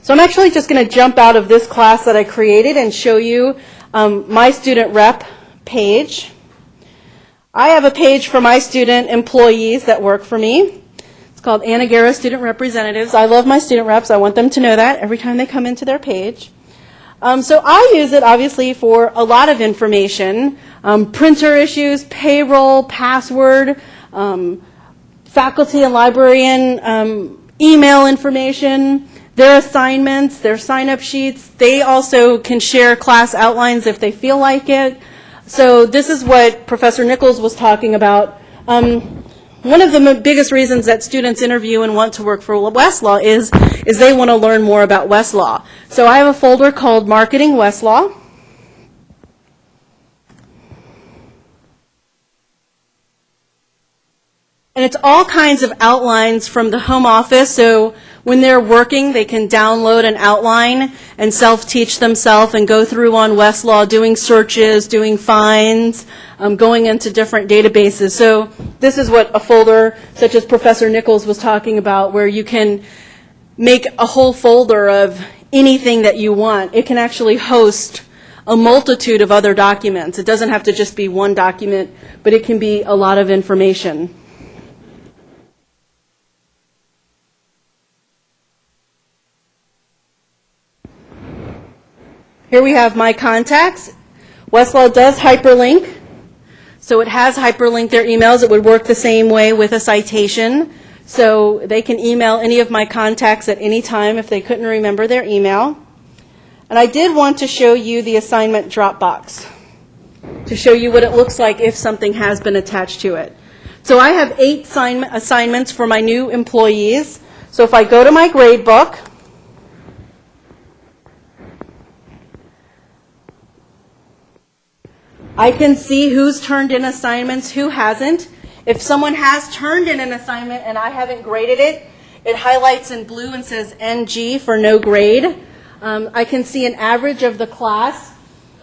So I'm actually just going to jump out of this class that I created and show you my student rep page. I have a page for my student employees that work for me. It's called Anna Guerra Student Representatives. I love my student reps. I want them to know that every time they come into their page. So I use it, obviously, for a lot of information. Printer issues, payroll, password, faculty and librarian email information, their assignments, their sign-up sheets. They also can share class outlines if they feel like it. So this is what Professor Nichols was talking about. One of the biggest reasons that students interview and want to work for Westlaw is they want to learn more about Westlaw. So I have a folder called Marketing Westlaw. And it's all kinds of outlines from the home office. So when they're working, they can download an outline and self-teach themselves and go through on Westlaw, doing searches, doing finds, going into different databases. So this is what a folder such as Professor Nichols was talking about, where you can make a whole folder of anything that you want. It can actually host a multitude of other documents. It doesn't have to just be one document, but it can be a lot of information. Here we have my contacts. Westlaw does hyperlink, so it has hyperlinked their emails. It would work the same way with a citation. So they can email any of my contacts at any time if they couldn't remember their email. And I did want to show you the assignment Dropbox to show you what it looks like if something has been attached to it. So I have 8 assignments for my new employees. So if I go to my grade book, I can see who's turned in assignments, who hasn't. If someone has turned in an assignment and I haven't graded it, it highlights in blue and says NG for no grade. I can see an average of the class.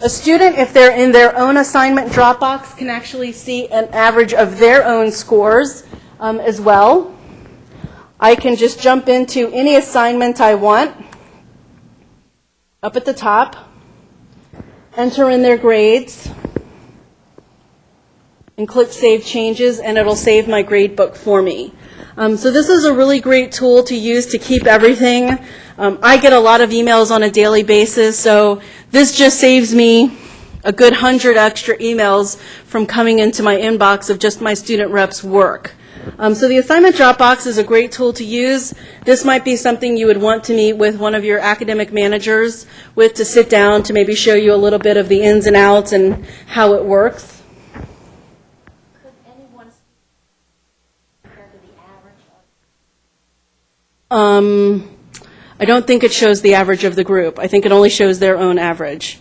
A student, if they're in their own assignment Dropbox, can actually see an average of their own scores as well. I can just jump into any assignment I want up at the top, enter in their grades, and click Save Changes, and it'll save my grade book for me. So this is a really great tool to use to keep everything. I get a lot of emails on a daily basis, so this just saves me a good 100 extra emails from coming into my inbox of just my student reps' work. So the assignment Dropbox is a great tool to use. This might be something you would want to meet with one of your academic managers with, to sit down to maybe show you a little bit of the ins and outs and how it works. I don't think it shows the average of the group. I think it only shows their own average.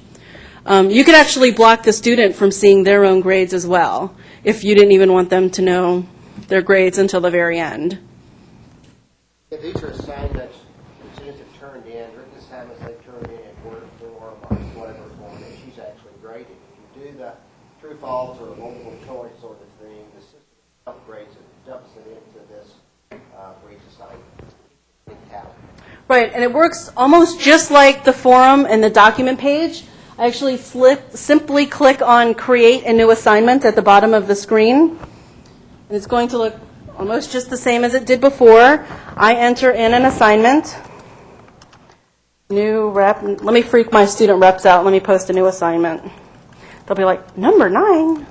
You could actually block the student from seeing their own grades as well, if you didn't even want them to know their grades until the very end. Yeah, these are assignments the students have turned in, written assignments they've turned in Word form or whatever form that she's actually graded. If you do the true, false, or multiple choice sort of thing, the system upgrades it, dumps it into this for each assignment. Right, and it works almost just like the forum and the document page. I actually simply click on Create a New Assignment at the bottom of the screen. And it's going to look almost just the same as it did before. I enter in an assignment. New rep. Let me freak my student reps out. Let me post a new assignment. They'll be like, number 9.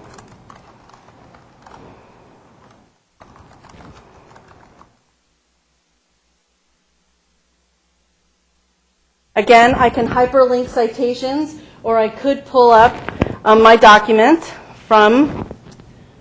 Again, I can hyperlink citations, or I could pull up my document from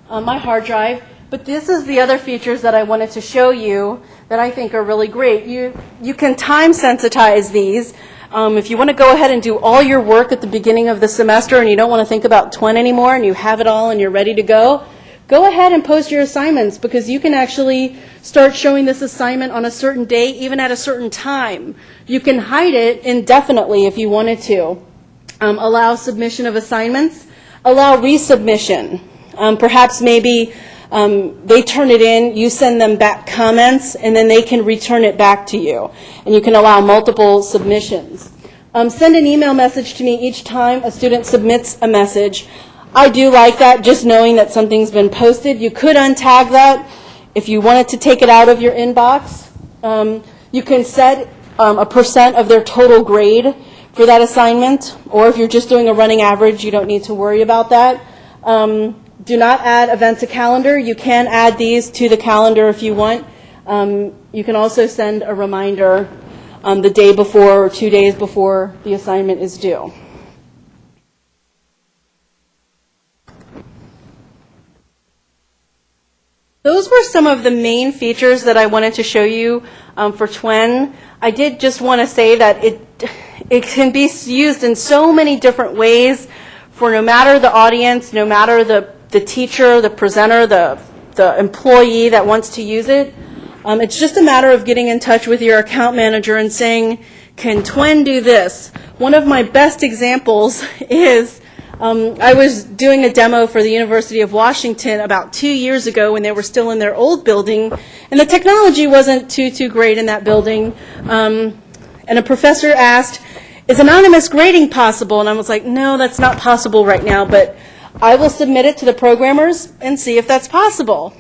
my hard drive. But this is the other features that I wanted to show you that I think are really great. You can time sensitize these. If you want to go ahead and do all your work at the beginning of the semester and you don't want to think about TWEN anymore and you have it all and you're ready to go, go ahead and post your assignments, because you can actually start showing this assignment on a certain date, even at a certain time. You can hide it indefinitely if you wanted to. Allow submission of assignments. Allow resubmission. Perhaps maybe they turn it in, you send them back comments, and then they can return it back to you. And you can allow multiple submissions. Send an email message to me each time a student submits a message. I do like that, just knowing that something's been posted. You could untag that if you wanted to take it out of your inbox. You can set a % of their total grade for that assignment, or if you're just doing a running average, you don't need to worry about that. Do not add events to calendar. You can add these to the calendar if you want. You can also send a reminder the day before or 2 days before the assignment is due. Those were some of the main features that I wanted to show you for TWEN. I did just want to say that it can be used in so many different ways for no matter the audience, no matter the teacher, the presenter, the employee that wants to use it. It's just a matter of getting in touch with your account manager and saying, can TWEN do this? One of my best examples is I was doing a demo for the University of Washington about 2 years ago when they were still in their old building, and the technology wasn't too great in that building. And a professor asked, is anonymous grading possible? And I was like, no, that's not possible right now, but I will submit it to the programmers and see if that's possible.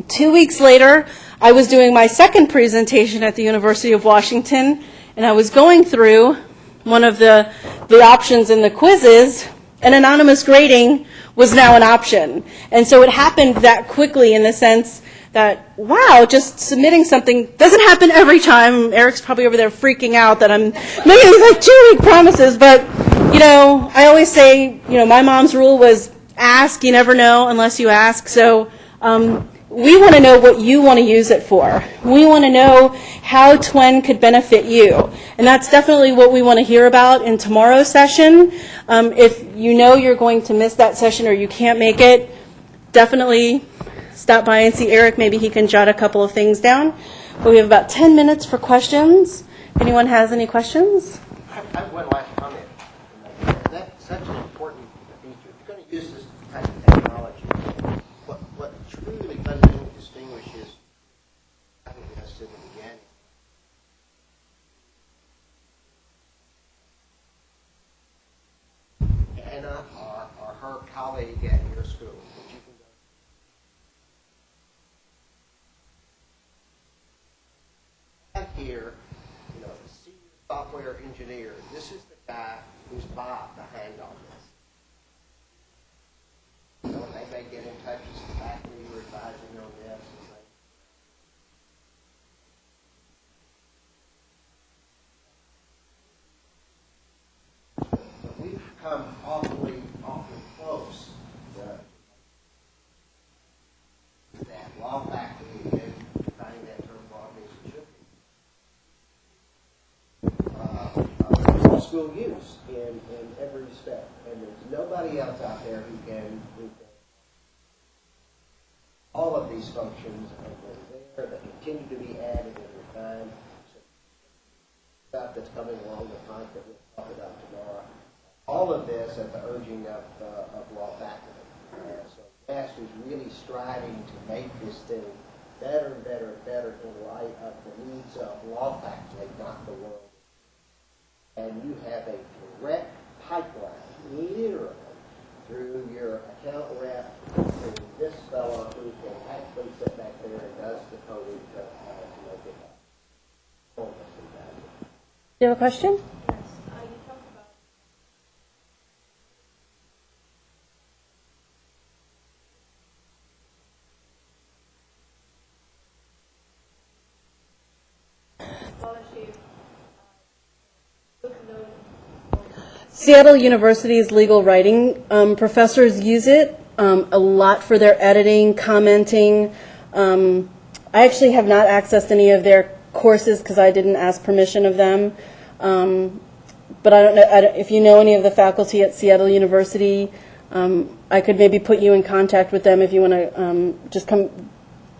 2 weeks later, I was doing my second presentation at the University of Washington, and I was going through one of the options in the quizzes, and anonymous grading was now an option. And so it happened that quickly in the sense that, wow, just submitting something doesn't happen every time. Eric's probably over there freaking out that I'm making these like 2-week promises, but, you know, I always say, you know, my mom's rule was ask, you never know unless you ask. So we want to know what you want to use it for. We want to know how TWEN could benefit you. And that's definitely what we want to hear about in tomorrow's session. If you know you're going to miss that session or you can't make it, definitely stop by and see Eric. Maybe he can jot a couple of things down. But we have about 10 minutes for questions. If anyone has any questions? I have one last comment. That's such an important feature. If you're going to use this type of technology, what truly fundamentally distinguishes, I think that's in the beginning. Anna or her colleague at your school, that you can go here, you know, the senior software engineer. This is the guy who's behind all this. So they may get in touch with the faculty who are advising on this and say, but we've come awfully close to that law faculty and finding that term broadly as it should be. Law school use in every step, and there's nobody else out there who can all of these functions are there that continue to be added every time. So stuff that's coming along the front that we'll talk about tomorrow. All of this at the urging of law faculty. So West is really striving to make this thing better and better and better in light of the needs of law faculty, not the world. And you have a direct pipeline, literally, through your account rep, through this fellow who can actually sit back there and does the coding to make it happen. Do you have a question? Seattle University's legal writing professors use it a lot for their editing, commenting. I actually have not accessed any of their courses because I didn't ask permission of them. But I don't know if you know any of the faculty at Seattle University. I could maybe put you in contact with them if you want to just come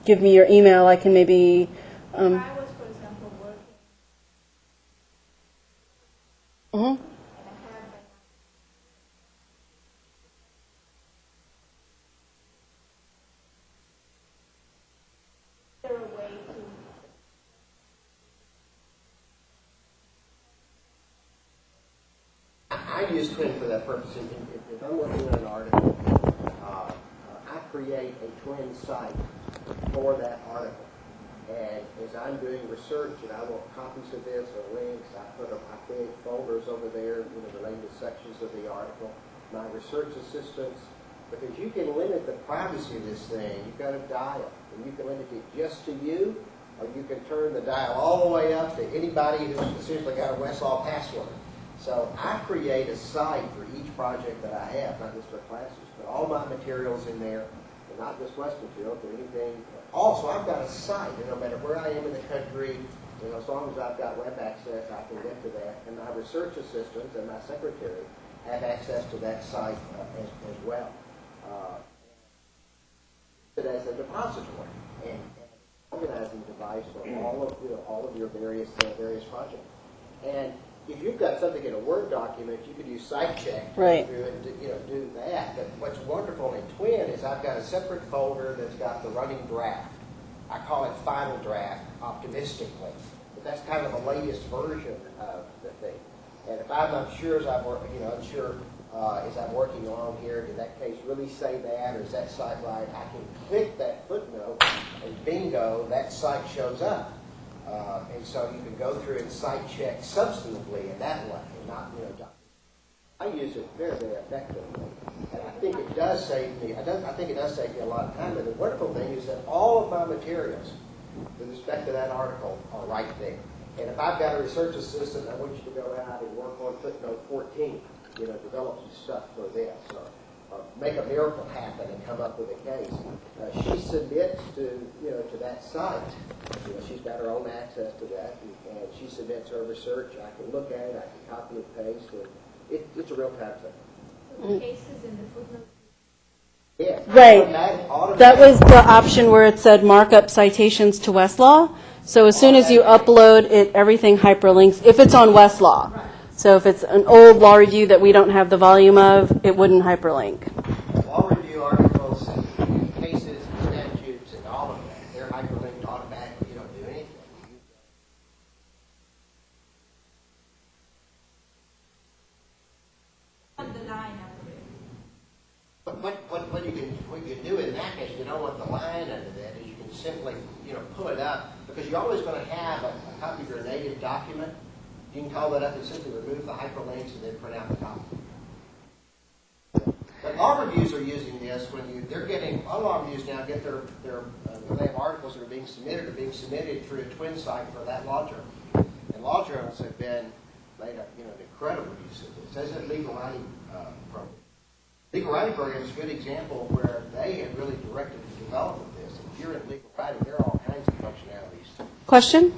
give me your email. I can maybe. I was, for example, working. Mhm. I use Twin for that purpose. If I'm working on an article, I create a Twin site for that article. And as I'm doing research and I want copies of this or links, I create folders over there, relating to sections of the article. My research assistants, because you can limit the privacy of this thing. You've got a dial, and you can limit it just to you, or you can turn the dial all the way up to anybody who's essentially got a Westlaw password. So I create a site for each project that I have, not just for classes, but all my materials in there, and not just West material, but anything. Also, I've got a site, and no matter where I am in the country, as long as I've got web access, I can get to that. And my research assistants and my secretary have access to that site as well. It as a depository and organizing device for all of your various projects. And if you've got something in a Word document, you could use SiteCheck to Right. go through and do that. But what's wonderful in Twin is I've got a separate folder that's got the running draft. I call it Final Draft, optimistically. But that's kind of the latest version of the thing. And if I'm unsure as I'm working along here, did that case really say that, or is that site right? I can click that footnote, and bingo, that site shows up. And so you can go through and site check substantively in that way, and not I use it very, very effectively, and I think it does save me. I think it does save me a lot of time. And the wonderful thing is that all of my materials, with respect to that article, are right there. And if I've got a research assistant, I want you to go out and work on footnote 14. Develop some stuff for this, or make a miracle happen and come up with a case. She submits to that site. She's got her own access to that, and she submits her research. I can look at it, I can copy and paste, and it's a real-time thing. The cases in the footnotes. Yeah. Right. Automatic. That was the option where it said markup citations to Westlaw. So as soon as you upload it, everything hyperlinks, if it's on Westlaw. So if it's an old law review that we don't have the volume of, it wouldn't hyperlink. Law review articles and cases and statutes and all of that, they're hyperlinked automatically. You don't do anything. On the line under it. But what you can do in that case, you don't want the line under that, is you can simply pull it up, because you're always going to have a copy of your native document. You can call that up and simply remove the hyperlinks and then print out the copy. But law reviews are using this when they're getting, all law reviews now get their when they have articles that are being submitted through a Twin site for that law journal. And law journals have been made an incredible use of this. As a legal writing program. Legal writing program is a good example where they have really directed the development of this. If you're in legal writing, there are all kinds of functionalities. Question?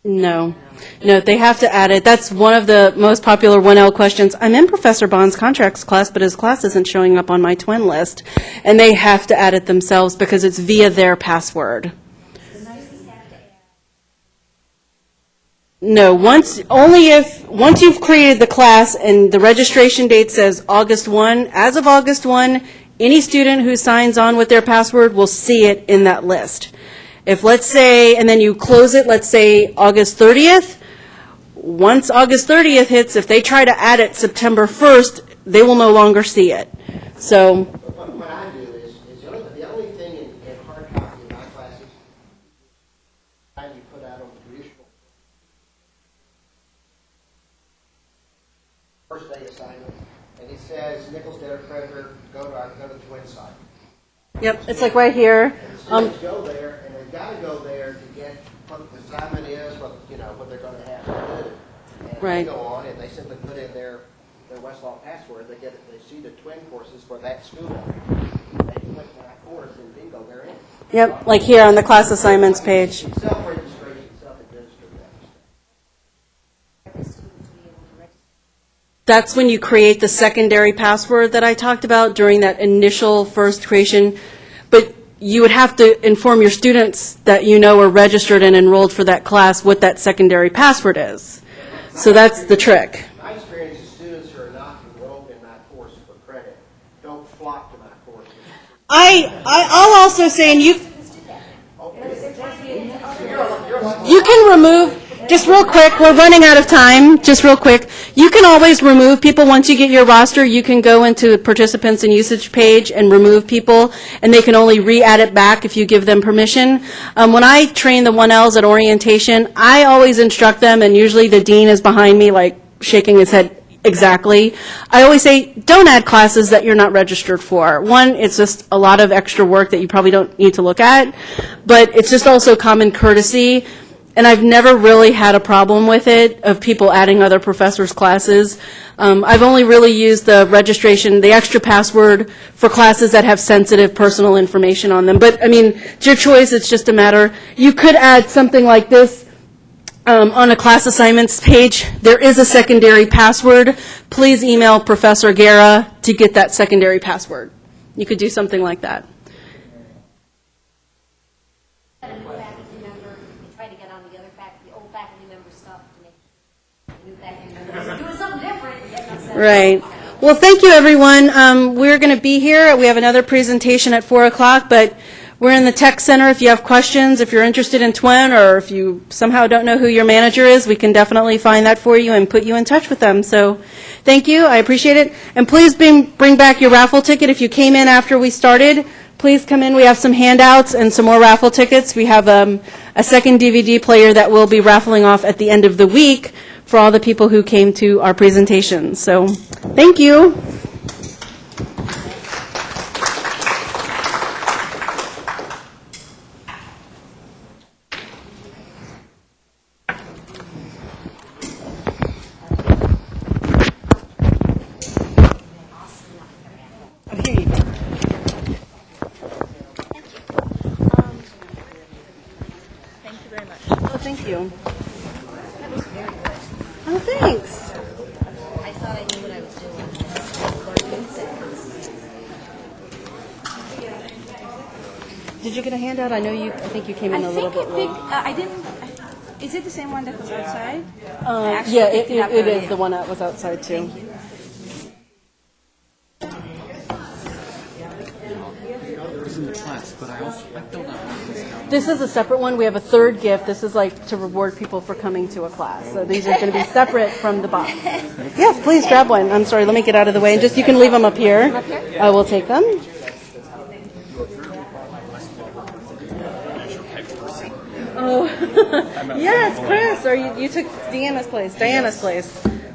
No, they have to add it. That's one of the most popular 1L questions. I'm in Professor Bond's contracts class, but his class isn't showing up on my Twin list. And they have to add it themselves because it's via their password. No, once you've created the class and the registration date says August 1, as of August 1, any student who signs on with their password will see it in that list. If, let's say, and then you close it, let's say August 30th, once August 30th hits, if they try to add it September 1st, they will no longer see it. So What I do is the only thing in hard copy in my classes, you put out on the traditional first day assignment, and it says Nichols debtor creditor, go to the Twin site. Yep, it's like right here. Students go there, and they've got to go there to get what the assignment is, what they're going to have to do. And Right. they go on, and they simply put in their Westlaw password. They see the twin courses for that school. They click my course, and bingo, they're in. Yep, like here on the class assignments page. It's self-registration, self-administered. That's when you create the secondary password that I talked about during that initial first creation. But you would have to inform your students that you know are registered and enrolled for that class what that secondary password is. So that's the trick. My experience is students who are not enrolled in my course for credit don't flock to my course. I'll also say, and you can remove, just real quick, we're running out of time, just real quick. You can always remove people once you get your roster. You can go into participants and usage page and remove people, and they can only re-add it back if you give them permission. When I train the 1Ls at orientation, I always instruct them, and usually the dean is behind me, like shaking his head exactly. I always say, don't add classes that you're not registered for. One, it's just a lot of extra work that you probably don't need to look at, but it's just also common courtesy. And I've never really had a problem with it, of people adding other professors' classes. I've only really used the registration, the extra password for classes that have sensitive personal information on them. But, I mean, it's your choice. It's just a matter. You could add something like this on a class assignments page. There is a secondary password. Please email Professor Guerra to get that secondary password. You could do something like that. Right. Well, thank you, everyone. We're going to be here. We have another presentation at 4 o'clock, but we're in the Tech Center. If you have questions, if you're interested in Twin, or if you somehow don't know who your manager is, we can definitely find that for you and put you in touch with them. So thank you. I appreciate it. And please bring back your raffle ticket. If you came in after we started, please come in. We have some handouts and some more raffle tickets. We have a second DVD player that we'll be raffling off at the end of the week for all the people who came to our presentation. So, thank you. Thank you very much. Oh, thank you. Oh, thanks. I thought I knew what I was doing. Did you get a handout? I think you came in a little bit late. I didn't. Is it the same one that was outside? Yeah, it is the one that was outside, too. In the class, but I filled out one discount. This is a separate one. We have a third gift. This is like to reward people for coming to a class. So these are going to be separate from the box. Yes, please grab one. I'm sorry, let me get out of the way. And just, you can leave them up here. I will take them. Oh, yes, Chris. Or you took Diana's place.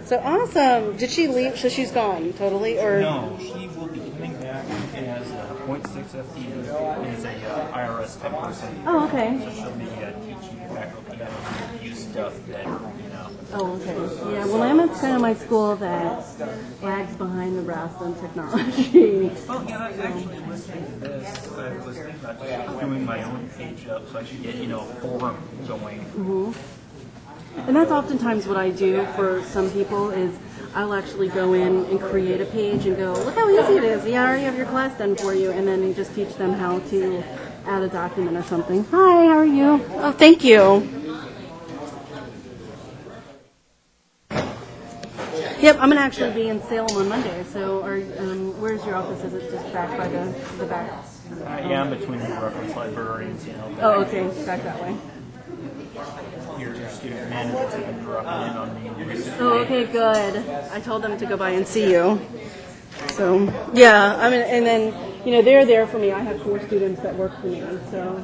So awesome. Did she leave? So she's gone totally? Or No, she will be coming back as a .6 FTE and as a IRS type person. Oh, okay. So she'll be teaching faculty how to use stuff better, you know. Oh, okay. Yeah, well, Lamont's kind of my school that lags behind the rest on technology. Well, yeah, I actually listening to this, I was thinking about just doing my own page up so I could get, a forum going. And that's oftentimes what I do for some people is I'll actually go in and create a page and go, look how easy it is. Yeah, I already have your class done for you. And then you just teach them how to add a document or something. Hi, how are you? Oh, thank you. Yep, I'm going to actually be in Salem on Monday. So where's your office? Is it just back by the back? Yeah, I'm between the reference librarians, Oh, okay. Back that way. Your student managers have been dropping in on me recently. Oh, okay, good. I told them to go by and see you. So, yeah, I mean, and then, they're there for me. I have 4 students that work for me, so.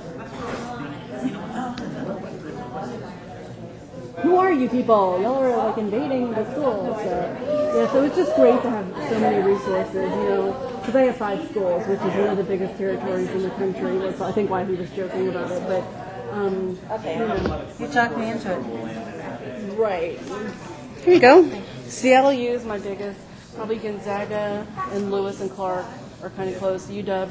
Who are you people? Y'all are like invading the school. So, yeah, so it's just great to have so many resources, because I have 5 schools, which is one of the biggest territories in the country. That's, I think, why he was joking about it. But Okay, you talked me into it. right here you go. Seattle U is my biggest. Probably Gonzaga and Lewis and Clark are kind of close. UW,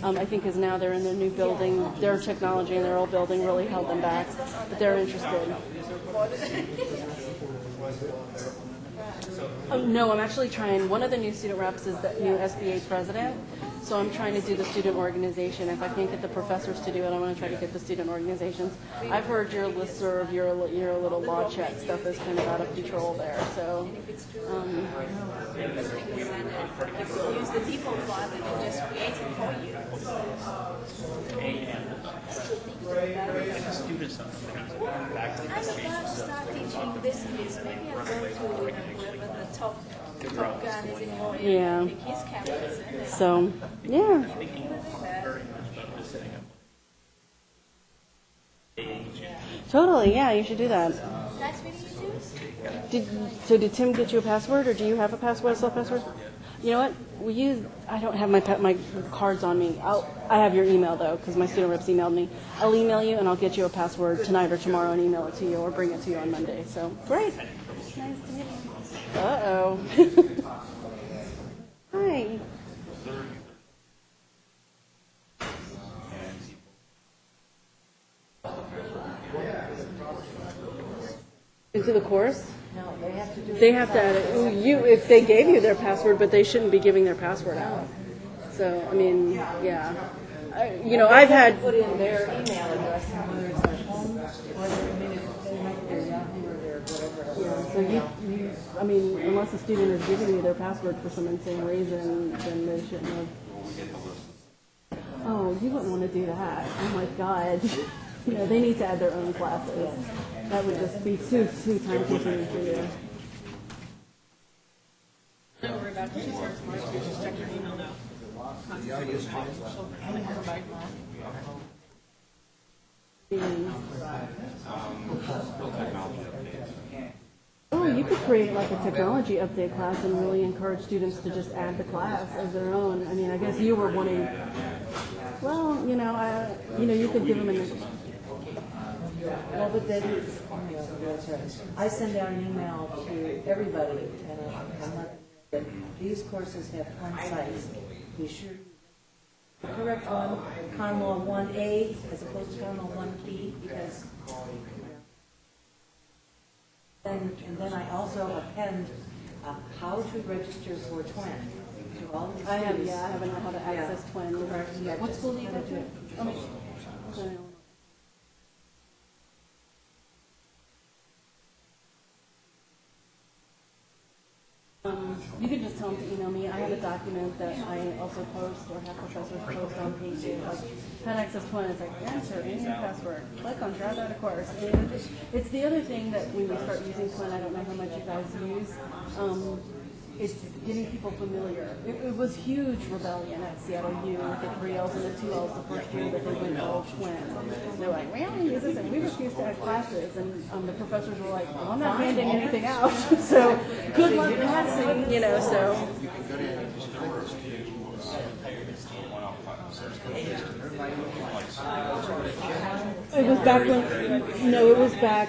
I think, is now they're in their new building. Their technology in their old building really held them back, but they're interested. Oh, no, I'm actually trying. One of the new student reps is the new SBA president, so I'm trying to do the student organization. If I can't get the professors to do it, I'm going to try to get the student organizations. I've heard your listserv, your little law chat stuff is kind of out of control there. So, Use the default file that you just created for you. And the students don't back to I'm about to start teaching this piece. Maybe I'm going to whoever the top gun is in your area. Yeah. Pick his cameras and so yeah. Totally, yeah, you should do that. nice meeting you too. Did Tim get you a password, or do you have a password, password? You know what? I don't have my cards on me. I have your email though, because my student reps emailed me. I'll email you and I'll get you a password tonight or tomorrow and email it to you, or bring it to you on Monday. So great. Nice to meet you. Uh-oh. Hi. Into the course? No, they have to do They have to add it. If they gave you their password, but they shouldn't be giving their password out. So, I mean, yeah. I've had... put in their email address, whether it's their home, whether it's their Yahoo or their whatever. Yeah, so unless a student is giving you their password for some insane reason, then they shouldn't have. Oh, you wouldn't want to do that. Oh my God. They need to add their own classes. That would just be too time consuming for you. Don't worry about it. She's here tomorrow. So just check your email now. Oh, you could create like a technology update class and really encourage students to just add the class as their own. I mean, I guess you were wanting. Well, you could give them an. Well, but then I send out an email to everybody, and I'm not, that these courses have fun sites. Be sure the correct one, Common Law 1A as opposed to Common Law 1B, because and then I also append how to register for Twin to all the I students. haven't know how to access Twin. Correct. Yeah, What just school do you go append to? it. Oh, you can just tell them to email me. I have a document that I also post, or have professors post on pages, like had access to one. It's like enter in your password, click on drop out of course. And it's the other thing that when we start using Twin, I don't know how much you guys use. It's getting people familiar. It was huge rebellion at Seattle U with the 3 L's and the 2 L's the first year that they went all Twin. They're like, really? Is this? And we refused to add classes, and the professors were like, well, I'm not handing anything out. So good luck passing, so. It was back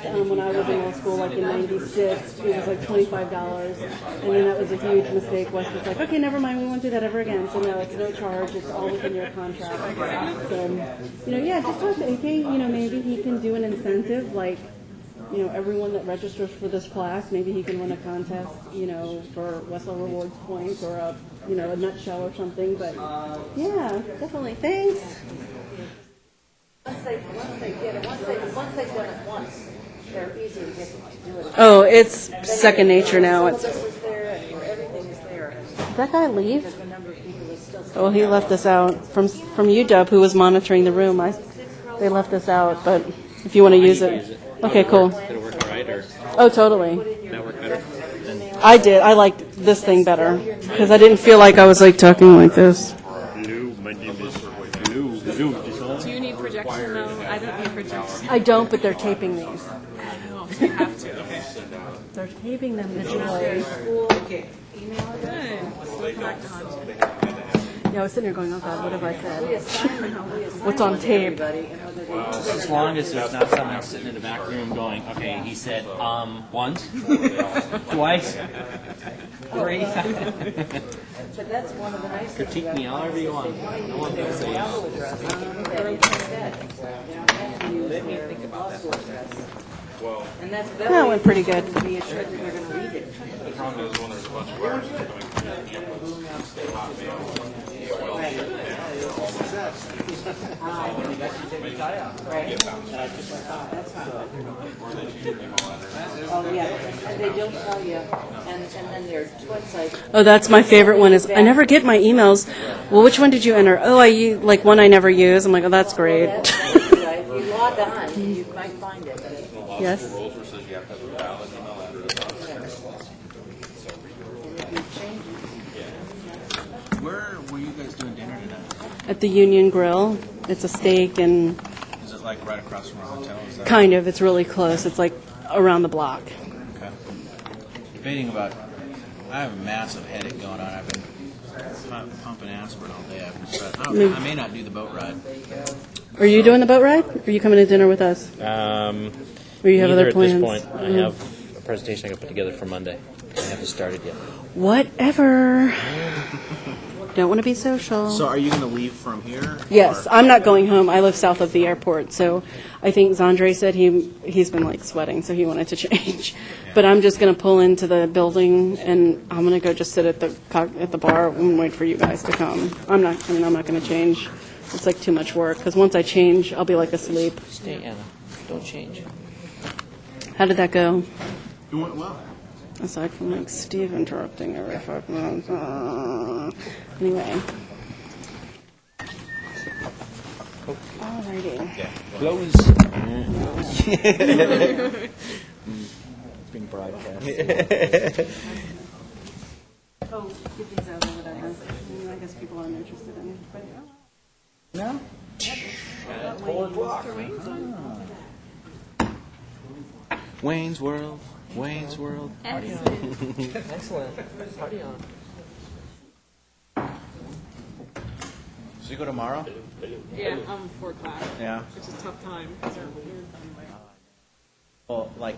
when I was in law school, like in '96. It was like $25, and then that was a huge mistake. Wes was like, okay, never mind, we won't do that ever again. So no, it's no charge. It's all within your contract. So, just talk to AK. Maybe he can do an incentive, like, everyone that registers for this class, maybe he can run a contest, for Westlaw Rewards points or a nutshell or something. But yeah, definitely. Thanks. Once they've done it once, they're easy to get them to do it. Oh, it's second nature now. The syllabus is there, and everything is there. Did that guy leave? There's a number of people that still. Oh, he left us out from UW, who was monitoring the room. They left us out, but if you want to use it, okay, cool. Did it work all right, or Oh, totally. did that work better? I did. I liked this thing better because I didn't feel like I was like talking like this. Hello, my name is Hello. Do you need projection? No, I don't need projection. I don't, but they're taping these. Oh, you have to. Okay. They're taping them digitally. School email address. Good. Still connect on. Yeah, I was sitting here going, oh God, what have I We said? assign What's on one to tape? everybody, and whether they use it As or long not. as there's not someone sitting in the back room going, okay, he said, once, twice, three. But that's one of the nice things. Critique me however you want. I want to say Law address, they don't have to use Let me their think about law that school for a address. And that's That better went pretty good. to be assured that they're going to read it. The problem is when there's a bunch of wires coming from your campus, they hot mail. Oh, yeah, and they don't tell you, and then their website. Oh, that's my favorite one is I never get my emails. Well, which one did you enter? Oh, like one I never use. I'm like, oh, that's great. If you log on, you might find it. Yes. Rules where it says you have to have a valid email address. Where were you guys doing dinner tonight? At the Union Grill. It's a steak and Is it like right across from our hotel? Is that kind of. It's really close. It's like around the block. okay? Debating about. I have a massive headache going on. I've been pumping aspirin all day. I may not do the boat ride. Are you doing the boat ride? Or are you coming to dinner with us? Or you have Neither other plans? at this point. I have a presentation I can put together for Monday. I haven't started yet. Whatever. Don't want to be social. So, are you going to leave from here? Yes, or- I'm not going home. I live south of the airport, so I think Zandre said he's been like sweating, so he wanted to change. But I'm just going to pull into the building, and I'm going to go just sit at the bar and wait for you guys to come. I'm not going to change. It's like too much work because once I change, I'll be like asleep. Stay, Anna. Don't change. How did that go? It went well. Aside from like Steve interrupting every 5 minutes. Anyway. Alrighty. Close. It's being broadcast. Oh, get these out or whatever. I guess people aren't interested in it. But, No. Wayne's World. Wayne's World. Excellent. Party on. So you go tomorrow? Yeah, for class. Yeah. It's a tough time. 'cause they're weird. Well, like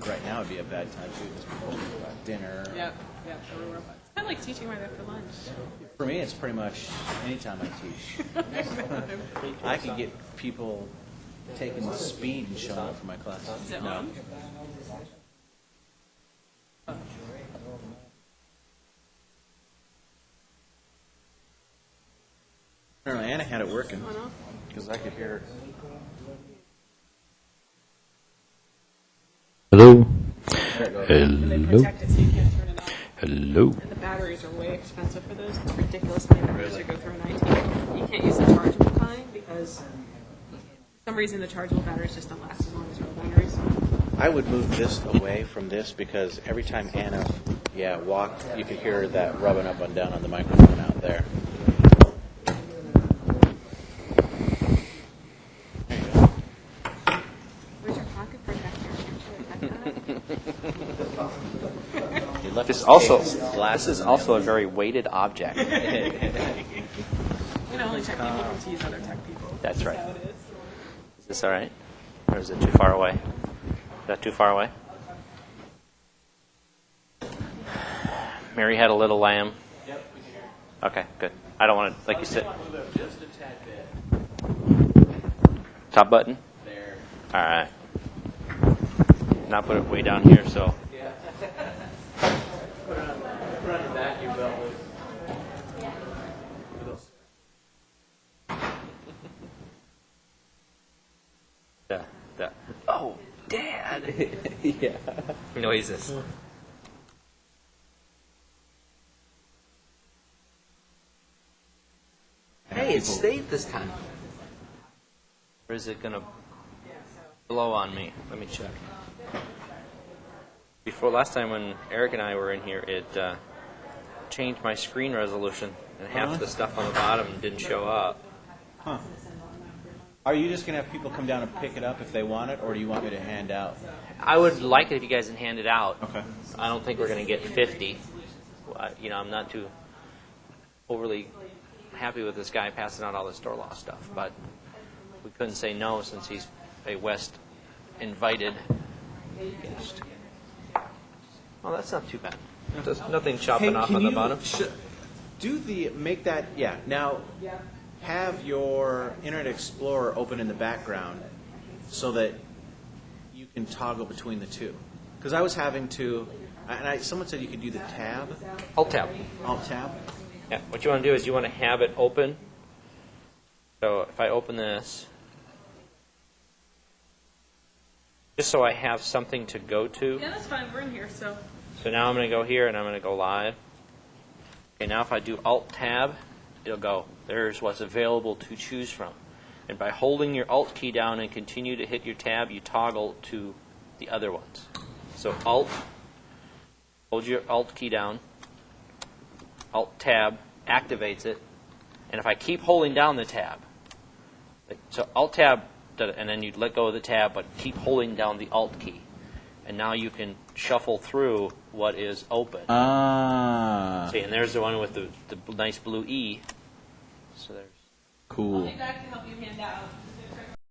right now would be a bad time too. Because people have dinner. Yeah, everywhere. But it's kind of like teaching right after lunch. For me, it's pretty much anytime I teach. I can get people taking the speed and showing up for my class. Is it No. on? Apparently, Anna had it working Oh, no? because I could hear. Hello. And they protect it so you can't turn it off. Hello. And the batteries are way expensive for those. It's ridiculous how many batteries you go through an IT. You can't use the chargeable kind because for some reason the chargeable batteries just don't last as long as real batteries. I would move this away from this because every time Anna, walked, you could hear that rubbing up and down on the microphone out there. Where's your pocket protector? You left This his also case, this glasses is in also a very weighted object. You know, only tech people can tease other tech people. That's right. That's how it is. Is this all right? Or is it too far away? Is that too far away? Mary had a little lamb. Yep. Okay, good. I don't want to, like you said, Just a tad bit. top button? There. All right. Not put it way down here, so. Yeah. Put it on your back, your belt. Oh, Dad! Yeah. Noises. Hey, it stayed this time. Or is it going to blow on me? Let me check. Before last time when Eric and I were in here, it changed my screen resolution, and half the stuff on the bottom didn't show up. Huh. Are you just going to have people come down and pick it up if they want it, or do you want me to hand out? I would like it if you guys can hand it out. Okay. I don't think we're going to get 50. I'm not too overly happy with this guy passing out all the store law stuff, but we couldn't say no since he's a West invited guest. Oh, that's not too bad. There's nothing chopping off on the bottom. Make that, now have your Internet Explorer open in the background so that you can toggle between the two. Because I was having to, someone said you could do the tab. Alt tab. Alt tab. Yeah, what you want to do is you want to have it open. So if I open this, just so I have something to go to. Yeah, that's fine. We're in here, so. So now I'm going to go here and I'm going to go live. Okay, now if I do Alt Tab, it'll go, there's what's available to choose from. And by holding your Alt key down and continue to hit your tab, you toggle to the other ones. So Alt, hold your Alt key down, Alt Tab activates it, and if I keep holding down the tab, so Alt Tab, and then you let go of the tab, but keep holding down the Alt key. And now you can shuffle through what is open. See, and there's the one with the nice blue E. So there's Cool. I'll be back to help you hand out.